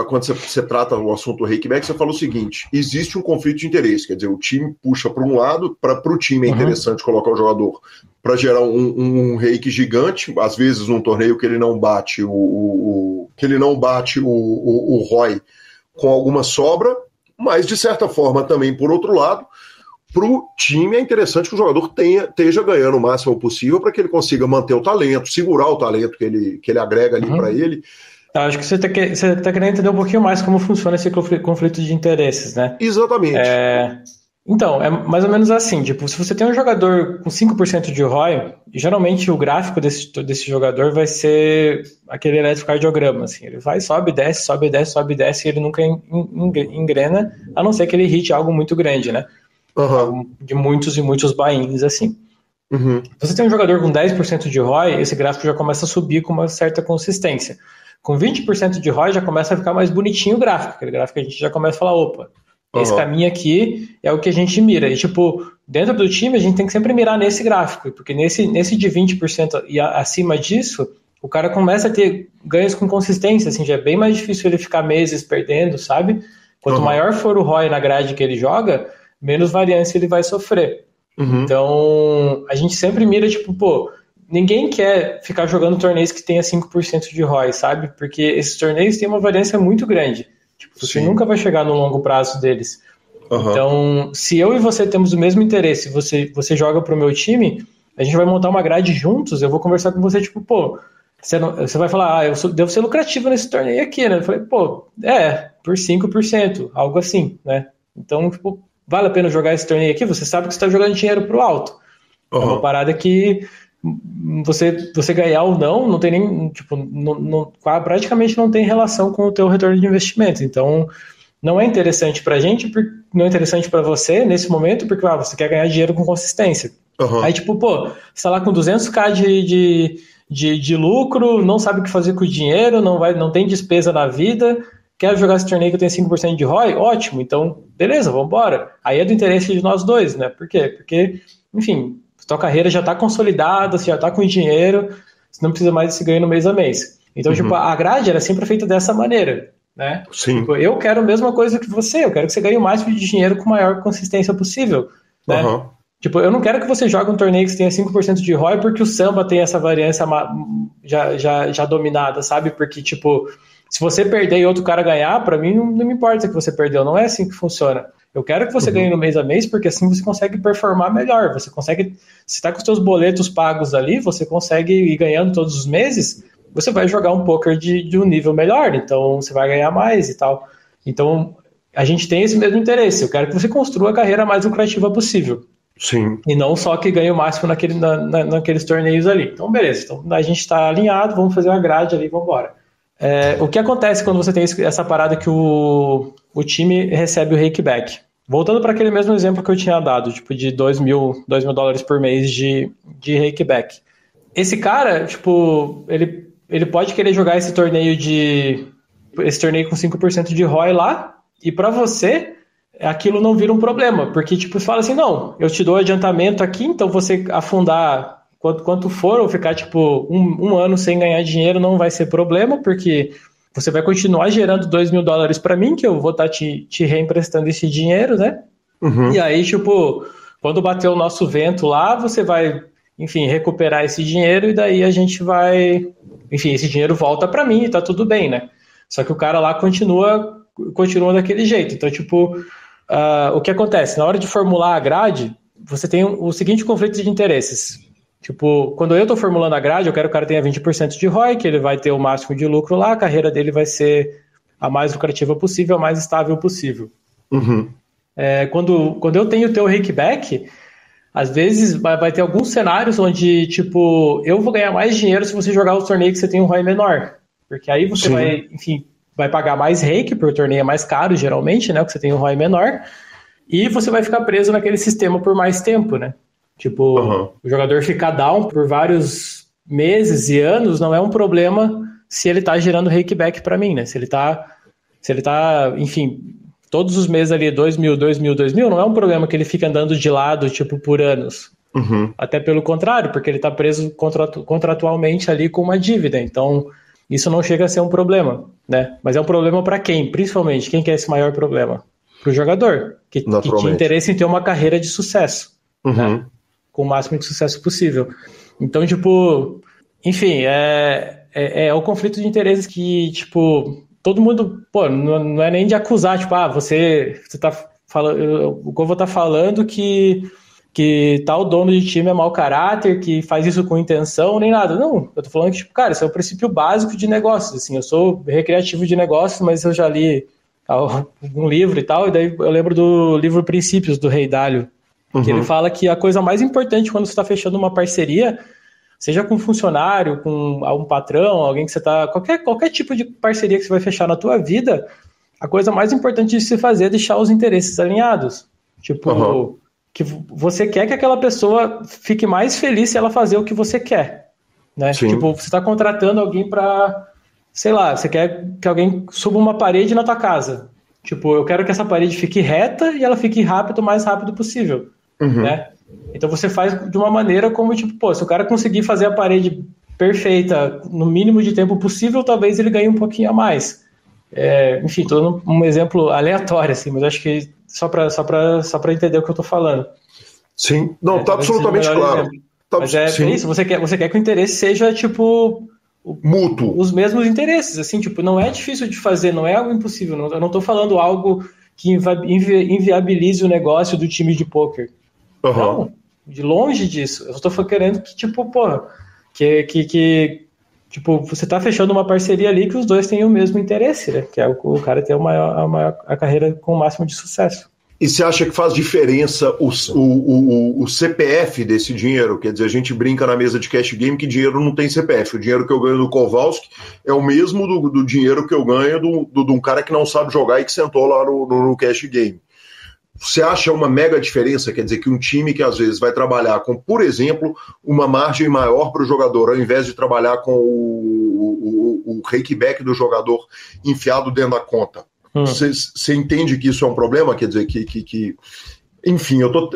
quando você trata o assunto do rakeback, você fala o seguinte: existe um conflito de interesse, quer dizer, o time puxa para um lado, para o time é interessante colocar o jogador para gerar um rake gigante, às vezes num torneio que ele não bate o ROI com alguma sobra, mas de certa forma também, por outro lado, para o time é interessante que o jogador esteja ganhando o máximo possível para que ele consiga manter o talento, segurar o talento que ele agrega ali para ele. Acho que você tá querendo entender um pouquinho mais como funciona esse conflito de interesses, né? Exatamente. Então, é mais ou menos assim, tipo, se você tem um jogador com 5% de ROI, geralmente o gráfico desse jogador vai ser aquele eletrocardiograma, assim, ele vai, sobe, desce, sobe, desce, sobe, desce, e ele nunca engrena, a não ser que ele hite algo muito grande, né? De muitos e muitos buy-ins, assim. Se você tem um jogador com 10% de ROI, esse gráfico já começa a subir com uma certa consistência. Com 20% de ROI já começa a ficar mais bonitinho o gráfico, aquele gráfico que a gente já começa a falar, opa, esse caminho aqui é o que a gente mira. E, tipo, dentro do time, a gente tem que sempre mirar nesse gráfico, porque nesse de 20% e acima disso, o cara começa a ter ganhos com consistência, assim, já é bem mais difícil ele ficar meses perdendo, sabe? Quanto maior for o ROI na grade que ele joga, menos variância ele vai sofrer. Então, a gente sempre mira, tipo, pô, ninguém quer ficar jogando torneios que tenha 5% de ROI, sabe? Porque esses torneios têm uma variância muito grande. Tipo, você nunca vai chegar no longo prazo deles. Então, se eu e você temos o mesmo interesse, você joga pro meu time, a gente vai montar uma grade juntos, eu vou conversar com você, tipo, pô, você vai falar, eu devo ser lucrativo nesse torneio aqui, né? Eu falei, pô, por 5%, algo assim, né? Então, tipo, vale a pena jogar esse torneio aqui? Você sabe que você está jogando dinheiro pro alto. É uma parada que você ganhar ou não tem nem, tipo, praticamente não tem relação com o teu retorno de investimento. Então, não é interessante pra gente, não é interessante pra você nesse momento, porque você quer ganhar dinheiro com consistência. Aí, tipo, pô, você tá lá com 200k de lucro, não sabe o que fazer com o dinheiro, não tem despesa na vida, quer jogar esse torneio que tem 5% de ROI? Ótimo, então, beleza, vambora. Aí é do interesse de nós dois, né? Por quê? Porque, enfim, tua carreira já está consolidada, você já está com dinheiro, você não precisa mais desse ganho no mês a mês. Então, tipo, a grade era sempre feita dessa maneira, né? Sim. Tipo, eu quero a mesma coisa que você, eu quero que você ganhe o máximo de dinheiro com a maior consistência possível, né? Tipo, eu não quero que você jogue um torneio que tenha 5% de ROI porque o Samba tem essa variância já dominada, sabe? Porque, tipo, se você perder e outro cara ganhar, pra mim não me importa que você perdeu, não é assim que funciona. Eu quero que você ganhe no mês a mês, porque assim você consegue performar melhor. Você consegue, se está com os seus boletos pagos ali, você consegue ir ganhando todos os meses, você vai jogar um poker de um nível melhor, então você vai ganhar mais e tal. Então, a gente tem esse mesmo interesse. Eu quero que você construa a carreira mais lucrativa possível. Sim. E não só que ganhe o máximo naqueles torneios ali. Então, beleza. Então, a gente está alinhado, vamos fazer uma grade ali, vamos embora. O que acontece quando você tem essa parada que o time recebe o rakeback? Voltando para aquele mesmo exemplo que eu tinha dado, tipo de $2 mil por mês de rakeback. Esse cara, tipo, ele pode querer jogar esse torneio com 5% de ROI lá, e para você, aquilo não vira um problema, porque tipo, você fala assim, não, eu te dou adiantamento aqui, então você afundar quanto for, ou ficar tipo um ano sem ganhar dinheiro não vai ser problema, porque você vai continuar gerando $2 mil para mim, que eu vou estar te reemprestando esse dinheiro, né? E aí, tipo, quando bater o nosso vento lá, você vai enfim, recuperar esse dinheiro e daí a gente vai, enfim, esse dinheiro volta para mim e tá tudo bem, né? Só que o cara lá continua daquele jeito. Então, tipo, o que acontece? Na hora de formular a grade, você tem o seguinte conflito de interesses. Tipo, quando eu estou formulando a grade, eu quero que o cara tenha 20% de ROI, que ele vai ter o máximo de lucro lá, a carreira dele vai ser a mais lucrativa possível, a mais estável possível. Uhum. Quando eu tenho o teu rakeback, às vezes vai ter alguns cenários onde, tipo, eu vou ganhar mais dinheiro se você jogar o torneio que você tem um ROI menor. Porque aí você vai, enfim, vai pagar mais rake, porque o torneio é mais caro, geralmente, né? Porque você tem um ROI menor. E você vai ficar preso naquele sistema por mais tempo, né? Tipo, o jogador ficar down por vários meses e anos não é um problema se ele tá gerando rakeback para mim, né? Se ele tá, enfim, todos os meses ali, 2.000, não é um problema que ele fica andando de lado, tipo, por anos. Uhum. Até pelo contrário, porque ele tá preso contratualmente ali com uma dívida. Então, isso não chega a ser um problema, né? Mas é um problema para quem? Principalmente, quem quer esse maior problema? Pro jogador, que tinha interesse em ter uma carreira de sucesso, né? Com o máximo de sucesso possível. Então, tipo, enfim, é o conflito de interesses que, tipo, todo mundo, pô, não é nem de acusar, tipo, você tá falando, o Govo tá falando que tal dono de time é mau caráter, que faz isso com intenção, nem nada. Não, eu tô falando que, tipo, cara, isso é o princípio básico de negócios, assim, eu sou recreativo de negócios, mas eu já li algum livro e tal, e daí eu lembro do livro Princípios, do Rei Dalio, que ele fala que a coisa mais importante quando você está fechando uma parceria, seja com um funcionário, com um patrão, alguém que você está... Qualquer tipo de parceria que você vai fechar na tua vida, a coisa mais importante de se fazer é deixar os interesses alinhados. Tipo, que você quer que aquela pessoa fique mais feliz se ela fazer o que você quer. Né? Tipo, você está contratando alguém para... Sei lá, você quer que alguém suba uma parede na tua casa. Tipo, eu quero que essa parede fique reta e ela fique rápido, o mais rápido possível. Né? Então você faz de uma maneira como, tipo, se o cara conseguir fazer a parede perfeita no mínimo de tempo possível, talvez ele ganhe um pouquinho a mais. Enfim, tô dando um exemplo aleatório, assim, mas acho que só para entender o que eu tô falando. Sim, não, tá absolutamente claro. Mas é isso, você quer que o interesse seja, tipo... mútuo. Os mesmos interesses, assim, tipo, não é difícil de fazer, não é algo impossível, eu não tô falando algo que inviabilize o negócio do time de pôquer. Não, de longe disso. Eu só tô querendo que, tipo, tipo, você tá fechando uma parceria ali que os dois têm o mesmo interesse, né? Que é o cara ter a carreira com o máximo de sucesso. E você acha que faz diferença o CPF desse dinheiro? Quer dizer, a gente brinca na mesa de cash game que dinheiro não tem CPF. O dinheiro que eu ganho do Kowalski é o mesmo do dinheiro que eu ganho de um cara que não sabe jogar e que sentou lá no cash game. Você acha uma mega diferença? Quer dizer, que um time que às vezes vai trabalhar com, por exemplo, uma margem maior para o jogador, ao invés de trabalhar com o rakeback do jogador enfiado dentro da conta. Você entende que isso é um problema? Quer dizer, que enfim, eu estou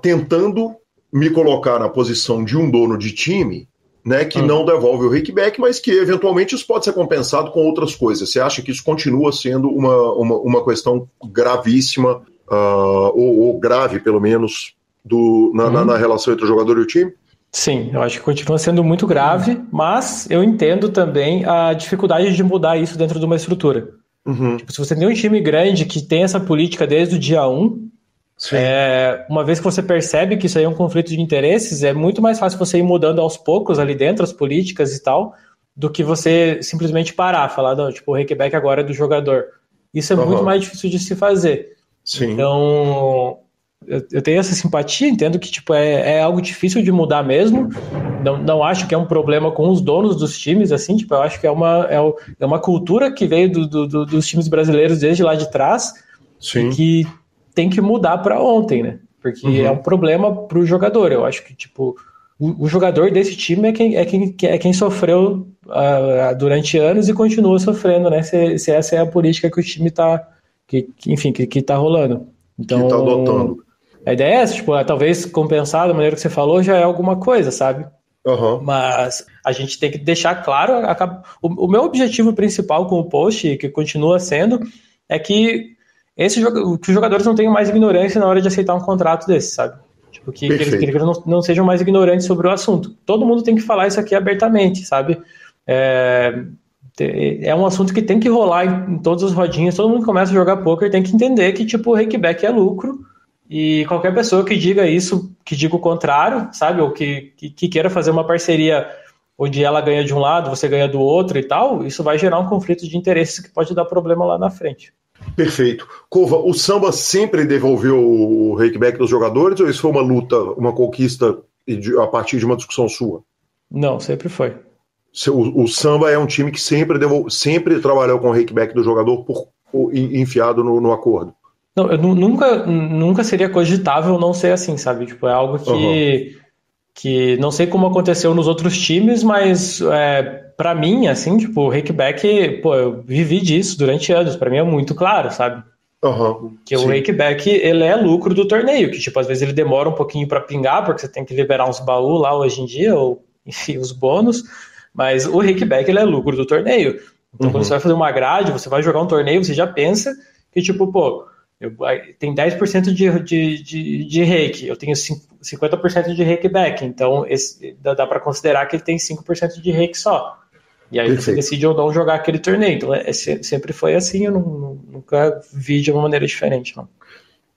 tentando me colocar na posição de um dono de time, né, que não devolve o rakeback, mas que eventualmente isso pode ser compensado com outras coisas. Você acha que isso continua sendo uma questão gravíssima, ou grave, pelo menos, na relação entre o jogador e o time? Sim, eu acho que continua sendo muito grave, mas eu entendo também a dificuldade de mudar isso dentro de uma estrutura. Tipo, se você tem um time grande que tem essa política desde o dia 1, uma vez que você percebe que isso aí é um conflito de interesses, é muito mais fácil você ir mudando aos poucos ali dentro as políticas e tal, do que você simplesmente parar, falar, não, tipo, o rakeback agora é do jogador. Isso é muito mais difícil de se fazer. Sim. Então, eu tenho essa simpatia, entendo que tipo, é algo difícil de mudar mesmo. Não acho que é um problema com os donos dos times, assim, tipo, eu acho que é uma cultura que veio dos times brasileiros desde lá de trás. Sim. E que tem que mudar para ontem, né? Porque é um problema para o jogador. Eu acho que tipo, o jogador desse time é quem sofreu durante anos e continua sofrendo, né? Se essa é a política que o time tá, que tá rolando. Então, que tá adotando. A ideia é essa, tipo, talvez compensar da maneira que você falou já é alguma coisa, sabe? Mas a gente tem que deixar claro, o meu objetivo principal com o post, que continua sendo, é que os jogadores não tenham mais ignorância na hora de aceitar um contrato desse, sabe? Tipo, que eles não sejam mais ignorantes sobre o assunto. Todo mundo tem que falar isso aqui abertamente, sabe? É um assunto que tem que rolar em todas as rodinhas. Todo mundo que começa a jogar poker tem que entender que, tipo, o rakeback é lucro, e qualquer pessoa que diga isso, que diga o contrário, sabe? Ou que queira fazer uma parceria onde ela ganha de um lado, você ganha do outro e tal, isso vai gerar um conflito de interesses que pode dar problema lá na frente. Perfeito. Cova, o Samba sempre devolveu o rakeback dos jogadores, ou isso foi uma luta, uma conquista a partir de uma discussão sua? Não, sempre foi. O Samba é um time que sempre trabalhou com o rakeback do jogador enfiado no acordo. Não, eu nunca seria cogitável não ser assim, sabe? Tipo, é algo que não sei como aconteceu nos outros times, mas pra mim, assim, tipo, o rakeback, pô, eu vivi disso durante anos, pra mim é muito claro, sabe? Que o rakeback, ele é lucro do torneio, que, tipo, às vezes ele demora um pouquinho pra pingar, porque você tem que liberar uns baús lá hoje em dia, ou, enfim, os bônus, mas o rakeback, ele é lucro do torneio. Então, quando você vai fazer uma grade, você vai jogar um torneio, você já pensa que, tipo, pô, tem 10% de rake, eu tenho 50% de rakeback, então dá para considerar que ele tem 5% de rake só. E aí você decide ou não jogar aquele torneio. Então sempre foi assim, eu nunca vi de uma maneira diferente, não.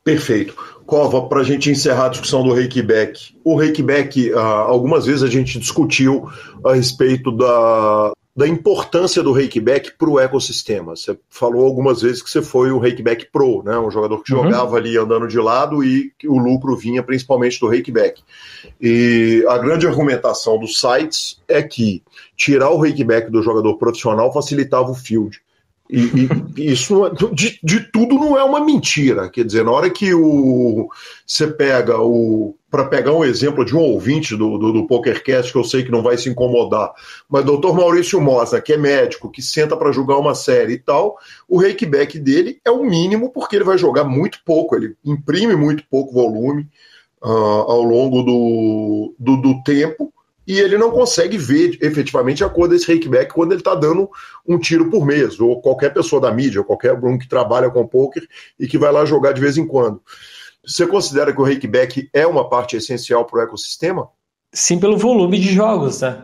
Perfeito. Cova, para a gente encerrar a discussão do rakeback. O rakeback, algumas vezes a gente discutiu a respeito da importância do rakeback para o ecossistema. Você falou algumas vezes que você foi o rakeback pro, né? Um jogador que jogava ali andando de lado e que o lucro vinha principalmente do rakeback. E a grande argumentação dos sites é que tirar o rakeback do jogador profissional facilitava o field. E isso de tudo não é uma mentira. Quer dizer, na hora que você pega para pegar um exemplo de um ouvinte do PokerCast, que eu sei que não vai se incomodar, mas Dr. Maurício Mosa, que é médico, que senta para jogar uma série e tal, o rakeback dele é o mínimo, porque ele vai jogar muito pouco, ele imprime muito pouco volume ao longo do tempo, e ele não consegue ver efetivamente a cor desse rakeback quando ele está dando um tiro por mês, ou qualquer pessoa da mídia, ou qualquer um que trabalha com poker e que vai lá jogar de vez em quando. Você considera que o rakeback é uma parte essencial para o ecossistema? Sim, pelo volume de jogos, né?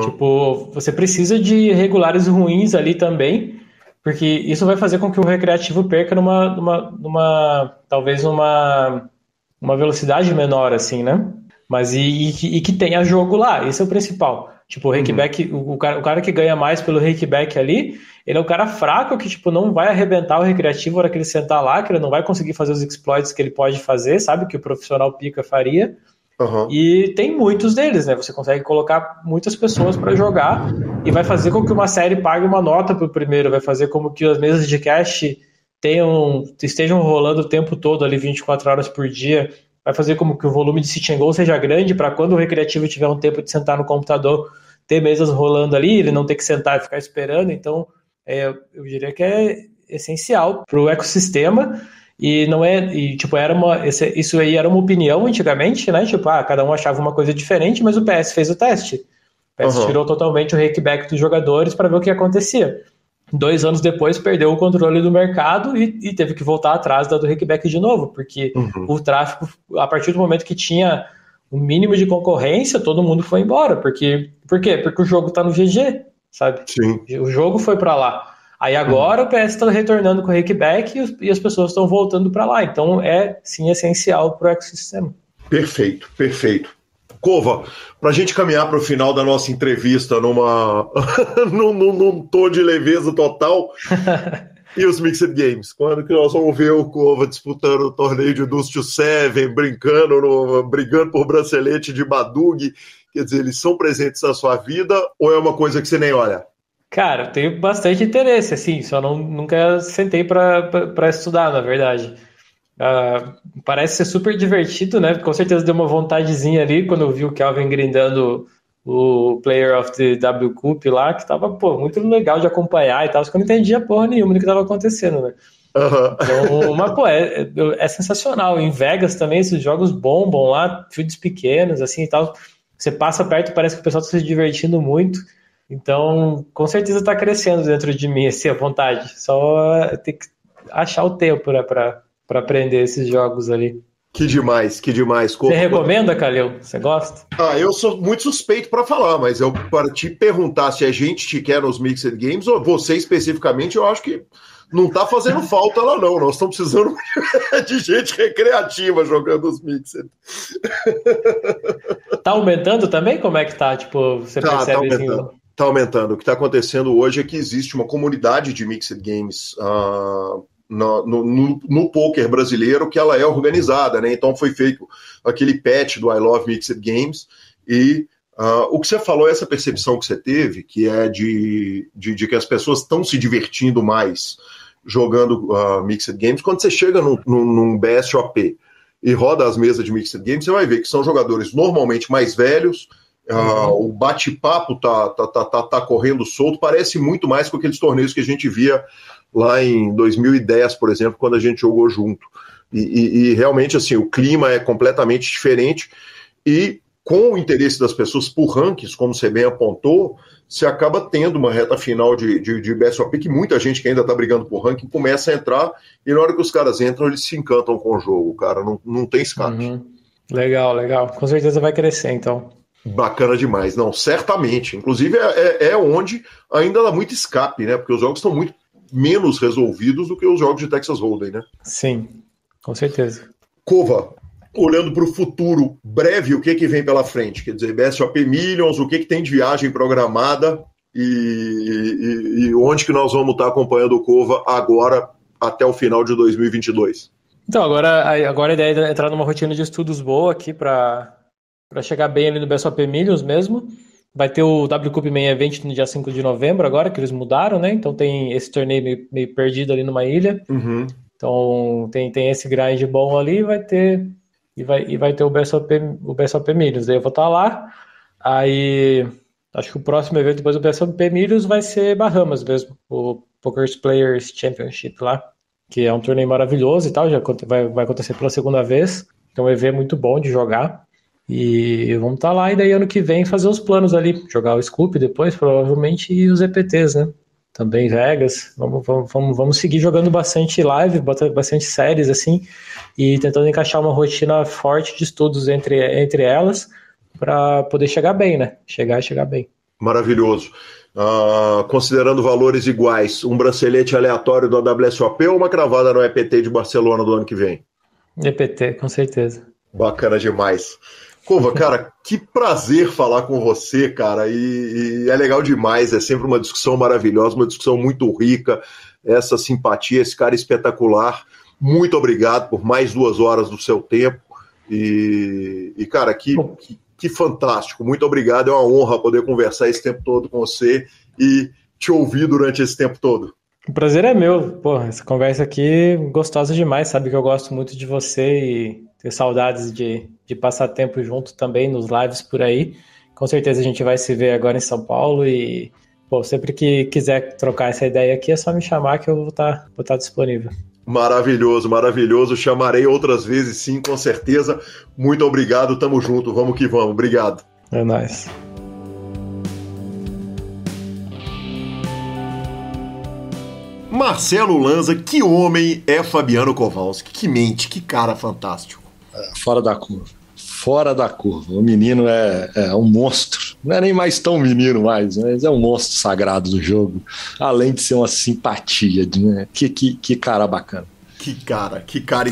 Tipo, você precisa de regulares ruins ali também, porque isso vai fazer com que o recreativo perca talvez numa velocidade menor, assim, né? Mas e que tenha jogo lá, esse é o principal. Tipo, o rakeback, o cara que ganha mais pelo rakeback ali, ele é um cara fraco que, tipo, não vai arrebentar o recreativo na hora que ele sentar lá, que ele não vai conseguir fazer os exploits que ele pode fazer, sabe? Que o profissional pica faria. E tem muitos deles, né? Você consegue colocar muitas pessoas para jogar e vai fazer com que uma série pague uma nota pro primeiro, vai fazer com que as mesas de cash estejam rolando o tempo todo ali, 24 horas por dia. Vai fazer como que o volume de sit and go seja grande para quando o recreativo tiver um tempo de sentar no computador, ter mesas rolando ali, ele não ter que sentar e ficar esperando. Então, eu diria que é essencial para o ecossistema e não é... E, tipo, isso aí era uma opinião antigamente, né? Tipo, cada um achava uma coisa diferente, mas o PS fez o teste. O PS tirou totalmente o rakeback dos jogadores para ver o que acontecia. 2 anos depois perdeu o controle do mercado e teve que voltar atrás do rakeback de novo, porque o tráfego, a partir do momento que tinha o mínimo de concorrência, todo mundo foi embora. Por quê? Porque o jogo tá no GG, sabe? Sim. O jogo foi para lá. Aí agora o PS está retornando com o rakeback e as pessoas estão voltando para lá. Então é, sim, essencial para o ecossistema. Perfeito, perfeito. Cova, para a gente caminhar para o final da nossa entrevista num tom de leveza total, e os Mixed Games? Quando que nós vamos ver o Cova disputando o torneio de Dust to Seven, brigando por bracelete de Badug? Quer dizer, eles são presentes na sua vida ou é uma coisa que você nem olha? Cara, eu tenho bastante interesse, assim, só nunca sentei para estudar, na verdade. Parece ser super divertido, né? Com certeza deu uma vontadezinha ali quando eu vi o Kelvin grindando o Player of the W Cup lá, que tava, muito legal de acompanhar e tal, só que eu não entendia porra nenhuma do que tava acontecendo, né? Então, mas, é sensacional. Em Vegas também, esses jogos bombam lá, fields pequenos, assim e tal. Você passa perto e parece que o pessoal tá se divertindo muito. Então, com certeza tá crescendo dentro de mim, assim, a vontade. Só tem que achar o tempo, né, pra aprender esses jogos ali. Que demais, que demais. Você recomenda, Calil? Você gosta? Eu sou muito suspeito para falar, mas para te perguntar se a gente te quer nos Mixed Games, ou você especificamente, eu acho que não tá fazendo falta lá não. Nós estamos precisando de gente recreativa jogando os Mixed. Tá aumentando também? Como é que tá? Tipo, você percebe aumentando. assim... Tá aumentando. O que está acontecendo hoje é que existe uma comunidade de Mixed Games no poker brasileiro, que ela é organizada, né? Então foi feito aquele patch do I Love Mixed Games e o que você falou, essa percepção que você teve, que é de que as pessoas estão se divertindo mais jogando Mixed Games, quando você chega num BSOP e roda as mesas de Mixed Games, você vai ver que são jogadores normalmente mais velhos, o bate-papo tá correndo solto, parece muito mais com aqueles torneios que a gente via lá em 2010, por exemplo, quando a gente jogou junto. E realmente, assim, o clima é completamente diferente e com o interesse das pessoas por rankings, como você bem apontou, você acaba tendo uma reta final de BSOP que muita gente que ainda está brigando por ranking começa a entrar e na hora que os caras entram, eles se encantam com o jogo, cara, não tem escape. Legal. Com certeza vai crescer, então. Bacana demais. Não, certamente. Inclusive é onde ainda dá muito escape, né? Porque os jogos estão muito menos resolvidos do que os jogos de Texas Hold'em, né? Sim, com certeza. Cova, olhando para o futuro breve, o que vem pela frente? Quer dizer, BSOP Millions, o que tem de viagem programada e onde que nós vamos estar acompanhando o Cova agora até o final de 2022? Então, agora a ideia é entrar numa rotina de estudos boa aqui para chegar bem ali no BSOP Millions mesmo. Vai ter o WCUP Main Event no dia 5 de novembro agora, que eles mudaram, né? Então tem esse torneio meio perdido ali numa ilha. Uhum. Então tem esse grind bom ali e vai ter o BSOP Millions. Daí eu vou estar lá. Aí acho que o próximo evento depois do BSOP Millions vai ser Bahamas mesmo. O Poker Players Championship lá, que é um torneio maravilhoso e tal. Já vai acontecer pela segunda vez. Então o evento é muito bom de jogar. E vamos estar lá e daí ano que vem fazer os planos ali, jogar o Scoop depois, provavelmente, e os EPTs, né? Também Vegas. Vamos seguir jogando bastante live, bastante séries, assim, e tentando encaixar uma rotina forte de estudos entre elas para poder chegar bem, né? Chegar bem. Maravilhoso. Considerando valores iguais, um bracelete aleatório do WSOP ou uma cravada no EPT de Barcelona do ano que vem? EPT, com certeza. Bacana demais. Cova, cara, que prazer falar com você, cara, e é legal demais, é sempre uma discussão maravilhosa, uma discussão muito rica, essa simpatia, esse cara espetacular, muito obrigado por mais 2 horas do seu tempo, e cara, que fantástico, muito obrigado, é uma honra poder conversar esse tempo todo com você e te ouvir durante esse tempo todo. O prazer é meu, pô, essa conversa aqui gostosa demais, sabe que eu gosto muito de você e tenho saudades de passar tempo junto também nos lives por aí. Com certeza a gente vai se ver agora em São Paulo e, pô, sempre que quiser trocar essa ideia aqui é só me chamar que eu vou estar disponível. Maravilhoso, maravilhoso, chamarei outras vezes sim, com certeza. Muito obrigado, tamo junto, vamos que vamos, obrigado. É nóis. Marcelo Lanza, que homem é Fabiano Kowalski, que mente, que cara fantástico. Fora da curva. O menino é um monstro. Não é nem mais tão menino mais, mas é um monstro sagrado do jogo. Além de ser uma simpatia, né? Que cara bacana. Que cara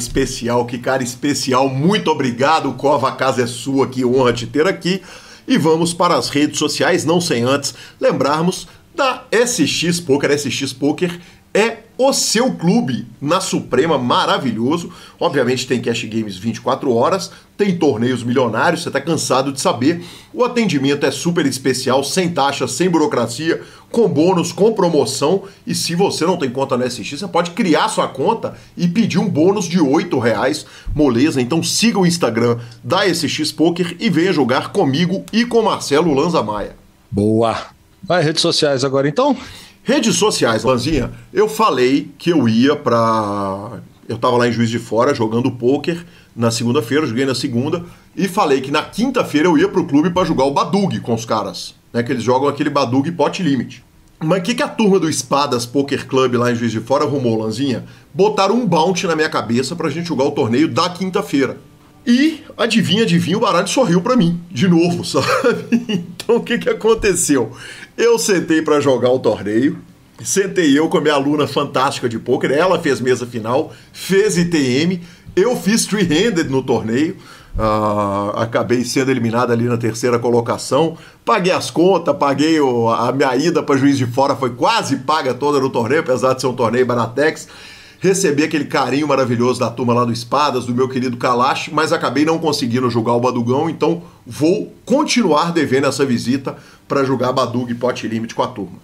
especial. Muito obrigado, Cova, a casa é sua, que honra te ter aqui. E vamos para as redes sociais, não sem antes lembrarmos da SX Poker. SX Poker é o seu clube na Suprema, maravilhoso. Obviamente tem cash games 24 horas, tem torneios milionários, você está cansado de saber. O atendimento é super especial, sem taxa, sem burocracia, com bônus, com promoção. E se você não tem conta na SX, você pode criar sua conta e pedir um bônus de R$8, moleza. Então siga o Instagram da SX Poker e venha jogar comigo e com Marcelo Lanza Maia. Boa! Vai, redes sociais agora então? Redes sociais, Lanzinha, eu falei que eu ia pra... Eu tava lá em Juiz de Fora jogando pôquer na segunda-feira, joguei na segunda, e falei que na quinta-feira eu ia pro clube pra jogar o Badug com os caras, né, que eles jogam aquele Badug Pot Limit. Mas o que a turma do Espadas Poker Club lá em Juiz de Fora arrumou, Lanzinha? Botaram um bounty na minha cabeça pra gente jogar o torneio da quinta-feira. E adivinha, o baralho sorriu pra mim, de novo, sabe? Então o que aconteceu? Eu sentei pra jogar o torneio, sentei eu com a minha aluna fantástica de pôquer, ela fez mesa final, fez ITM, eu fiz three-handed no torneio, acabei sendo eliminado ali na terceira colocação, paguei as contas, paguei a minha ida para Juiz de Fora, foi quase paga toda no torneio, apesar de ser um torneio Baratex, recebi aquele carinho maravilhoso da turma lá do Espadas, do meu querido Kalash, mas acabei não conseguindo jogar o Badugão, então vou continuar devendo essa visita para jogar Badug e Pot Limit com a turma.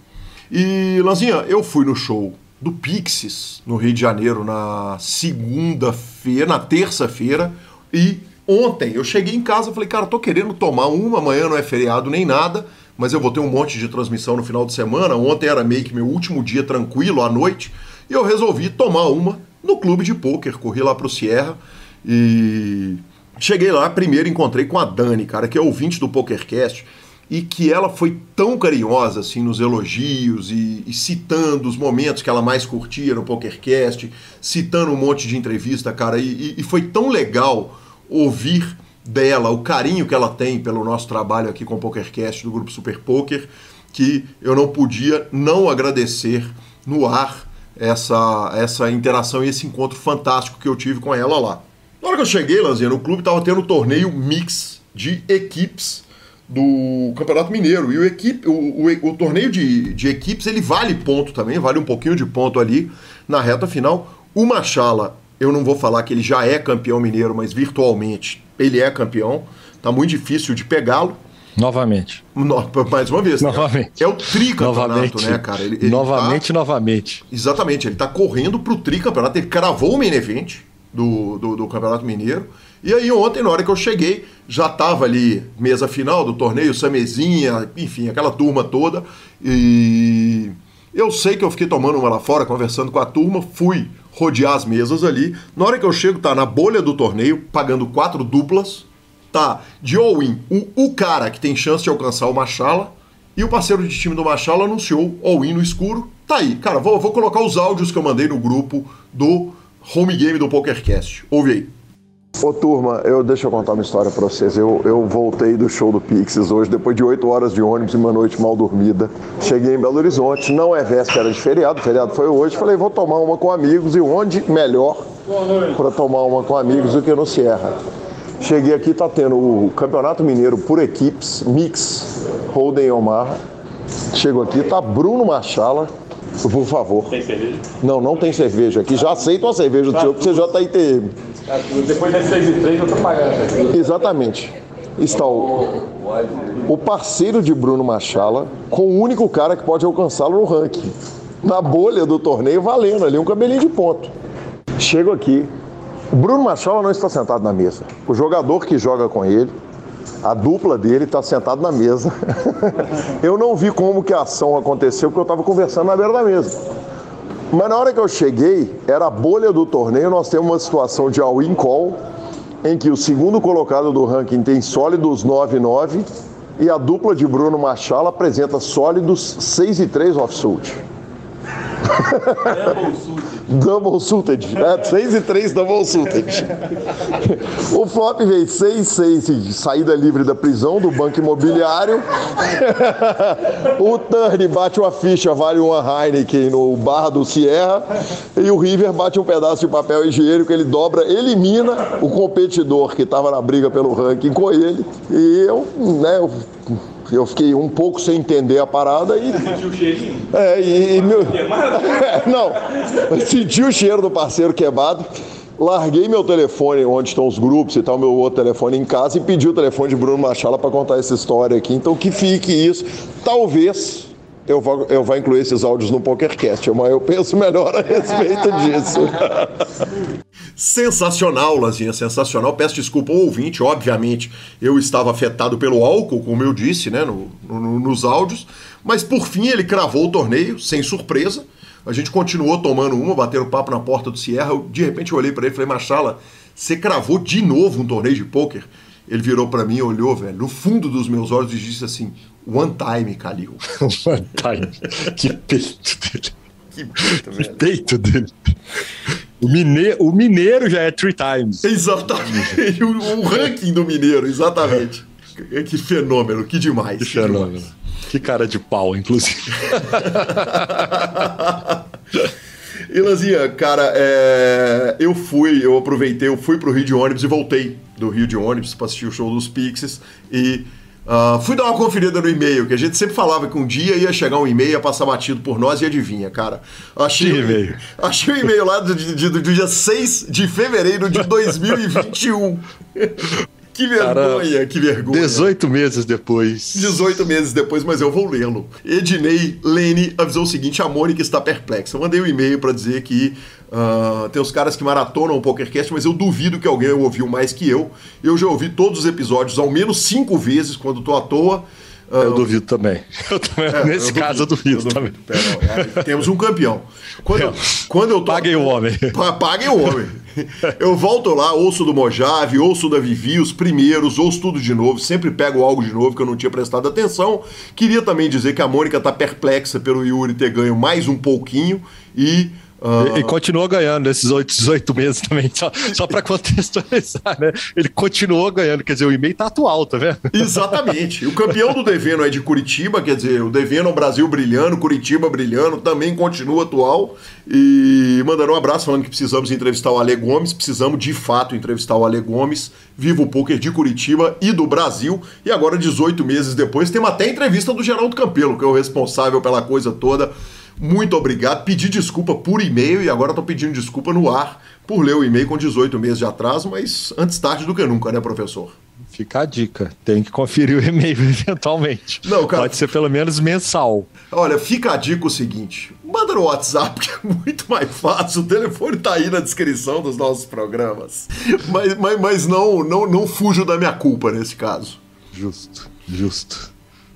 E, Lanzinha, eu fui no show do Pixies, no Rio de Janeiro, na terça-feira, e ontem eu cheguei em casa e falei, cara, tô querendo tomar uma, amanhã não é feriado nem nada, mas eu vou ter um monte de transmissão no final de semana, ontem era meio que meu último dia tranquilo à noite, e eu resolvi tomar uma no clube de pôquer, corri lá pro Sierra e cheguei lá, primeiro encontrei com a Dani, cara, que é ouvinte do PokerCast, e que ela foi tão carinhosa assim nos elogios e citando os momentos que ela mais curtia no PokerCast, citando um monte de entrevista, cara, e foi tão legal ouvir dela o carinho que ela tem pelo nosso trabalho aqui com o PokerCast do Grupo Super Poker, que eu não podia não agradecer no ar essa interação e esse encontro fantástico que eu tive com ela lá. Na hora que eu cheguei, Lanzinha, no clube estava tendo um torneio mix de equipes do Campeonato Mineiro. E o torneio de equipes, ele vale ponto também, vale um pouquinho de ponto ali na reta final. O Machala, eu não vou falar que ele já é campeão mineiro, mas virtualmente ele é campeão. Tá muito difícil de pegá-lo. Novamente. Mais uma vez. Novamente. É o tricampeonato, né, cara? Ele novamente. Exatamente. Ele tá correndo pro tricampeonato. Ele cravou o main event do Campeonato Mineiro. E aí ontem, na hora que eu cheguei, já tava ali mesa final do torneio, Samezinha, enfim, aquela turma toda. E eu sei que eu fiquei tomando uma lá fora, conversando com a turma, fui rodear as mesas ali. Na hora que eu chego, tá na bolha do torneio, pagando 4 duplas. Tá de all-in o cara que tem chance de alcançar o Machala, e o parceiro de time do Machala anunciou all-in no escuro. Tá aí, cara, vou colocar os áudios que eu mandei no grupo do Home Game do PokerCast. Ouve aí. Ô turma, deixa eu contar uma história pra vocês. Eu voltei do show do Pixies hoje, depois de 8 horas de ônibus e uma noite mal dormida. Cheguei em Belo Horizonte, não é véspera de feriado, o feriado foi hoje. Falei, vou tomar uma com amigos, e onde melhor para tomar uma com amigos do que no Sierra. Cheguei aqui, tá tendo o Campeonato Mineiro por equipes, Mix, Holden Omar. Chego aqui, tá Bruno Machala, por favor. Tem cerveja? Não tem cerveja aqui. Já aceito uma cerveja do senhor, porque você já tá ITM. Depois das 6h03 eu tô pagando. Exatamente. Está o parceiro de Bruno Machala com o único cara que pode alcançá-lo no ranking. Na bolha do torneio, valendo ali um cabelinho de ponto. Chego aqui. O Bruno Machala não está sentado na mesa. O jogador que joga com ele, a dupla dele, está sentado na mesa. Eu não vi como que a ação aconteceu, porque eu estava conversando na beira da mesa. Mas na hora que eu cheguei, era a bolha do torneio, nós temos uma situação de all-in call, em que o segundo colocado do ranking tem sólidos 9-9, e a dupla de Bruno Machala apresenta sólidos 6-3 offsuit. Double suited. 6-3 double suited. O flop veio 6-6, saída livre da prisão, do banco imobiliário. O turn bate uma ficha, vale uma Heineken no bar do Sierra. E o River bate um pedaço de papel higiênico, ele dobra, elimina o competidor que estava na briga pelo ranking com ele. E eu fiquei um pouco sem entender a parada e... Sentiu o cheirinho? Não, senti o cheiro do parceiro queimado, larguei meu telefone onde estão os grupos e tal, meu outro telefone em casa, e pedi o telefone de Bruno Machala para contar essa história aqui. Então que fique isso. Talvez eu vá incluir esses áudios no PokerCast, mas eu penso melhor a respeito disso. Sensacional, Lanzinha, sensacional. Peço desculpa ao ouvinte, obviamente eu estava afetado pelo álcool, como eu disse, né, nos áudios, mas por fim ele cravou o torneio, sem surpresa. A gente continuou tomando uma, batendo papo na porta do Sierra. De repente eu olhei para ele e falei, Machala, você cravou de novo um torneio de pôquer? Ele virou para mim, olhou, velho, no fundo dos meus olhos e disse assim, one time, Calil. One time. Que peito dele. Que peito dele. O mineiro já é 3 times. Exatamente. O ranking do mineiro, exatamente. Que fenômeno, que demais. Que fenômeno. Que cara de pau, inclusive. E Lanzinha, cara, eu fui pro Rio de ônibus e voltei do Rio de ônibus para assistir o show dos Pixies e fui dar uma conferida no e-mail, que a gente sempre falava que um dia ia chegar um e-mail, ia passar batido por nós e adivinha, cara. Achei o e-mail lá do dia 6 de fevereiro de 2021. Que vergonha, cara, que vergonha. 18 meses depois. 18 meses depois, mas eu vou lê-lo. Ednei Lene avisou o seguinte: a Mônica está perplexa. Eu mandei um e-mail para dizer que tem os caras que maratonam o PokerCast, mas eu duvido que alguém ouviu mais que eu. Eu já ouvi todos os episódios ao menos 5 vezes quando tô à toa. Eu duvido também. Nesse caso, eu duvido também. Temos um campeão. Quando eu tô... Paguem o homem. Paguem o homem. Eu volto lá, ouço do Mojave, ouço da Vivi, os primeiros, ouço tudo de novo, sempre pego algo de novo que eu não tinha prestado atenção. Queria também dizer que a Mônica tá perplexa pelo Yuri ter ganho mais um pouquinho e continuou ganhando nesses 18 meses também, só para contextualizar, né? Ele continuou ganhando, quer dizer, o e-mail tá atual, tá vendo? Exatamente. O campeão do Deveno é de Curitiba, quer dizer, o Deveno é o Brasil brilhando, Curitiba brilhando, também continua atual. E mandando um abraço falando que precisamos entrevistar o Ale Gomes, precisamos de fato entrevistar o Ale Gomes, Viva o Poker de Curitiba e do Brasil. E agora, 18 meses depois, temos até entrevista do Geraldo Campelo, que é o responsável pela coisa toda. Muito obrigado, pedi desculpa por e-mail e agora estou pedindo desculpa no ar por ler o e-mail com 18 meses de atraso, mas antes tarde do que nunca, né, professor? Fica a dica, tem que conferir o e-mail eventualmente. Não, cara, pode ser pelo menos mensal. Olha, fica a dica o seguinte, manda no WhatsApp que é muito mais fácil, o telefone tá aí na descrição dos nossos programas, mas não fujo da minha culpa nesse caso. Justo.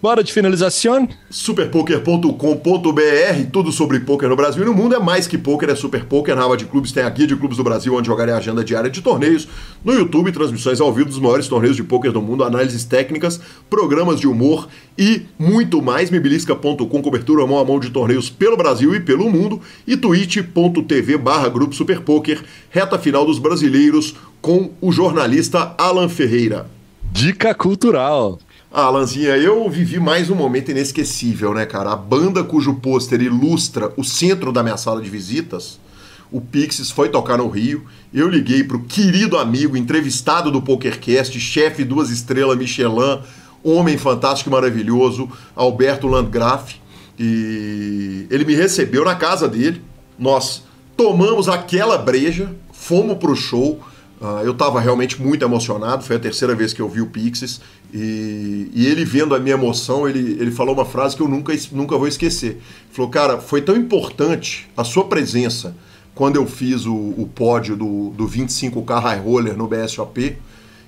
Bora de finalização? Superpoker.com.br, tudo sobre poker no Brasil e no mundo. É mais que poker, é Super Poker. Na aba de clubes tem a guia de clubes do Brasil, onde jogarei a agenda diária de torneios. No YouTube, transmissões ao vivo dos maiores torneios de poker do mundo, análises técnicas, programas de humor e muito mais. Mibilisca.com, cobertura mão a mão de torneios pelo Brasil e pelo mundo. E twitch.tv/Grupo Superpoker, reta final dos brasileiros com o jornalista Alan Ferreira. Dica cultural. Alanzinha, eu vivi mais um momento inesquecível, né, cara? A banda cujo pôster ilustra o centro da minha sala de visitas, o Pixies, foi tocar no Rio. Eu liguei pro querido amigo, entrevistado do PokerCast, chefe 2 estrelas Michelin, homem fantástico e maravilhoso, Alberto Landgraf, e ele me recebeu na casa dele. Nós tomamos aquela breja, fomos pro show. Eu estava realmente muito emocionado, foi a terceira vez que eu vi o Pixies, e ele vendo a minha emoção, ele falou uma frase que eu nunca vou esquecer. Ele falou, cara, foi tão importante a sua presença quando eu fiz o pódio do 25K High Roller no BSOP,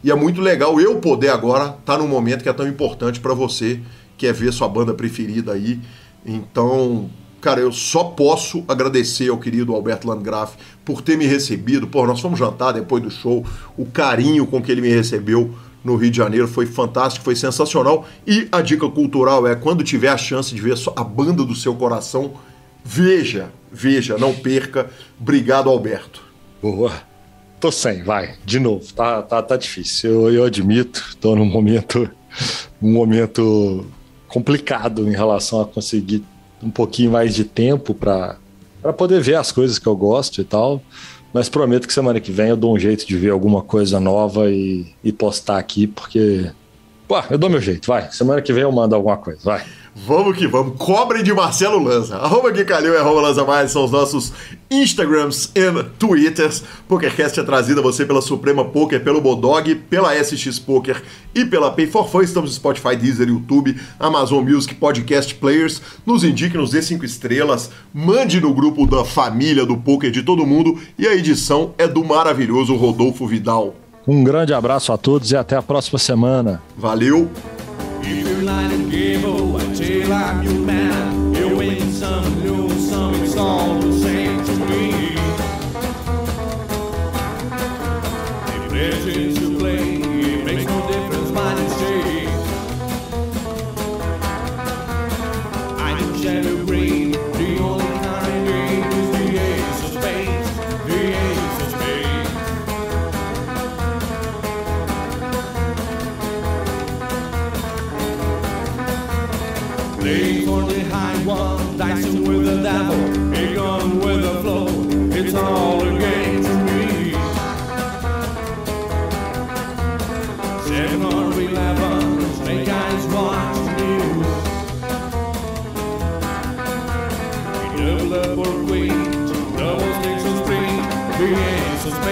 e é muito legal eu poder agora estar num momento que é tão importante para você, que é ver sua banda preferida aí. Então, cara, eu só posso agradecer ao querido Alberto Landgraf por ter me recebido. Pô, nós fomos jantar depois do show, o carinho com que ele me recebeu no Rio de Janeiro foi fantástico, foi sensacional. E a dica cultural é, quando tiver a chance de ver a banda do seu coração, veja, não perca. Obrigado, Alberto. Boa. Tô sem, vai, de novo, tá difícil. Eu admito, tô num momento complicado em relação a conseguir um pouquinho mais de tempo para poder ver as coisas que eu gosto e tal, mas prometo que semana que vem eu dou um jeito de ver alguma coisa nova e postar aqui, porque eu dou meu jeito, vai, semana que vem eu mando alguma coisa, vai. Vamos que vamos, cobrem de Marcelo Lanza, @GuiCalil e @LanzaMais são os nossos Instagrams e Twitters. PokerCast é trazido a você pela Suprema Poker, pelo Bodog, pela SX Poker e pela Pay for Fun. Estamos no Spotify, Deezer, YouTube, Amazon Music, Podcast Players. Nos indique, nos dê 5 estrelas, mande no grupo da família do poker de todo mundo, e a edição é do maravilhoso Rodolfo Vidal. Um grande abraço a todos e até a próxima semana. Valeu! If you're lying game, oh, I tell you I'm your man. You win some, lose some, it's all the same to me. If pleasure's to play, it makes no difference what you say. I do shadow green, the only kind of game is the ace of spades. The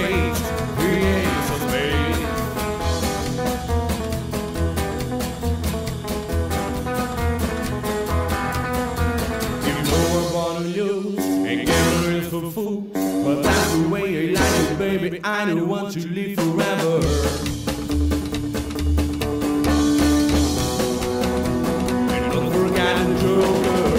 face, he ain't for me. You know I'm on the news and gambling for food, but that's the way you like it, baby. I don't want to live forever. And don't forget the joker.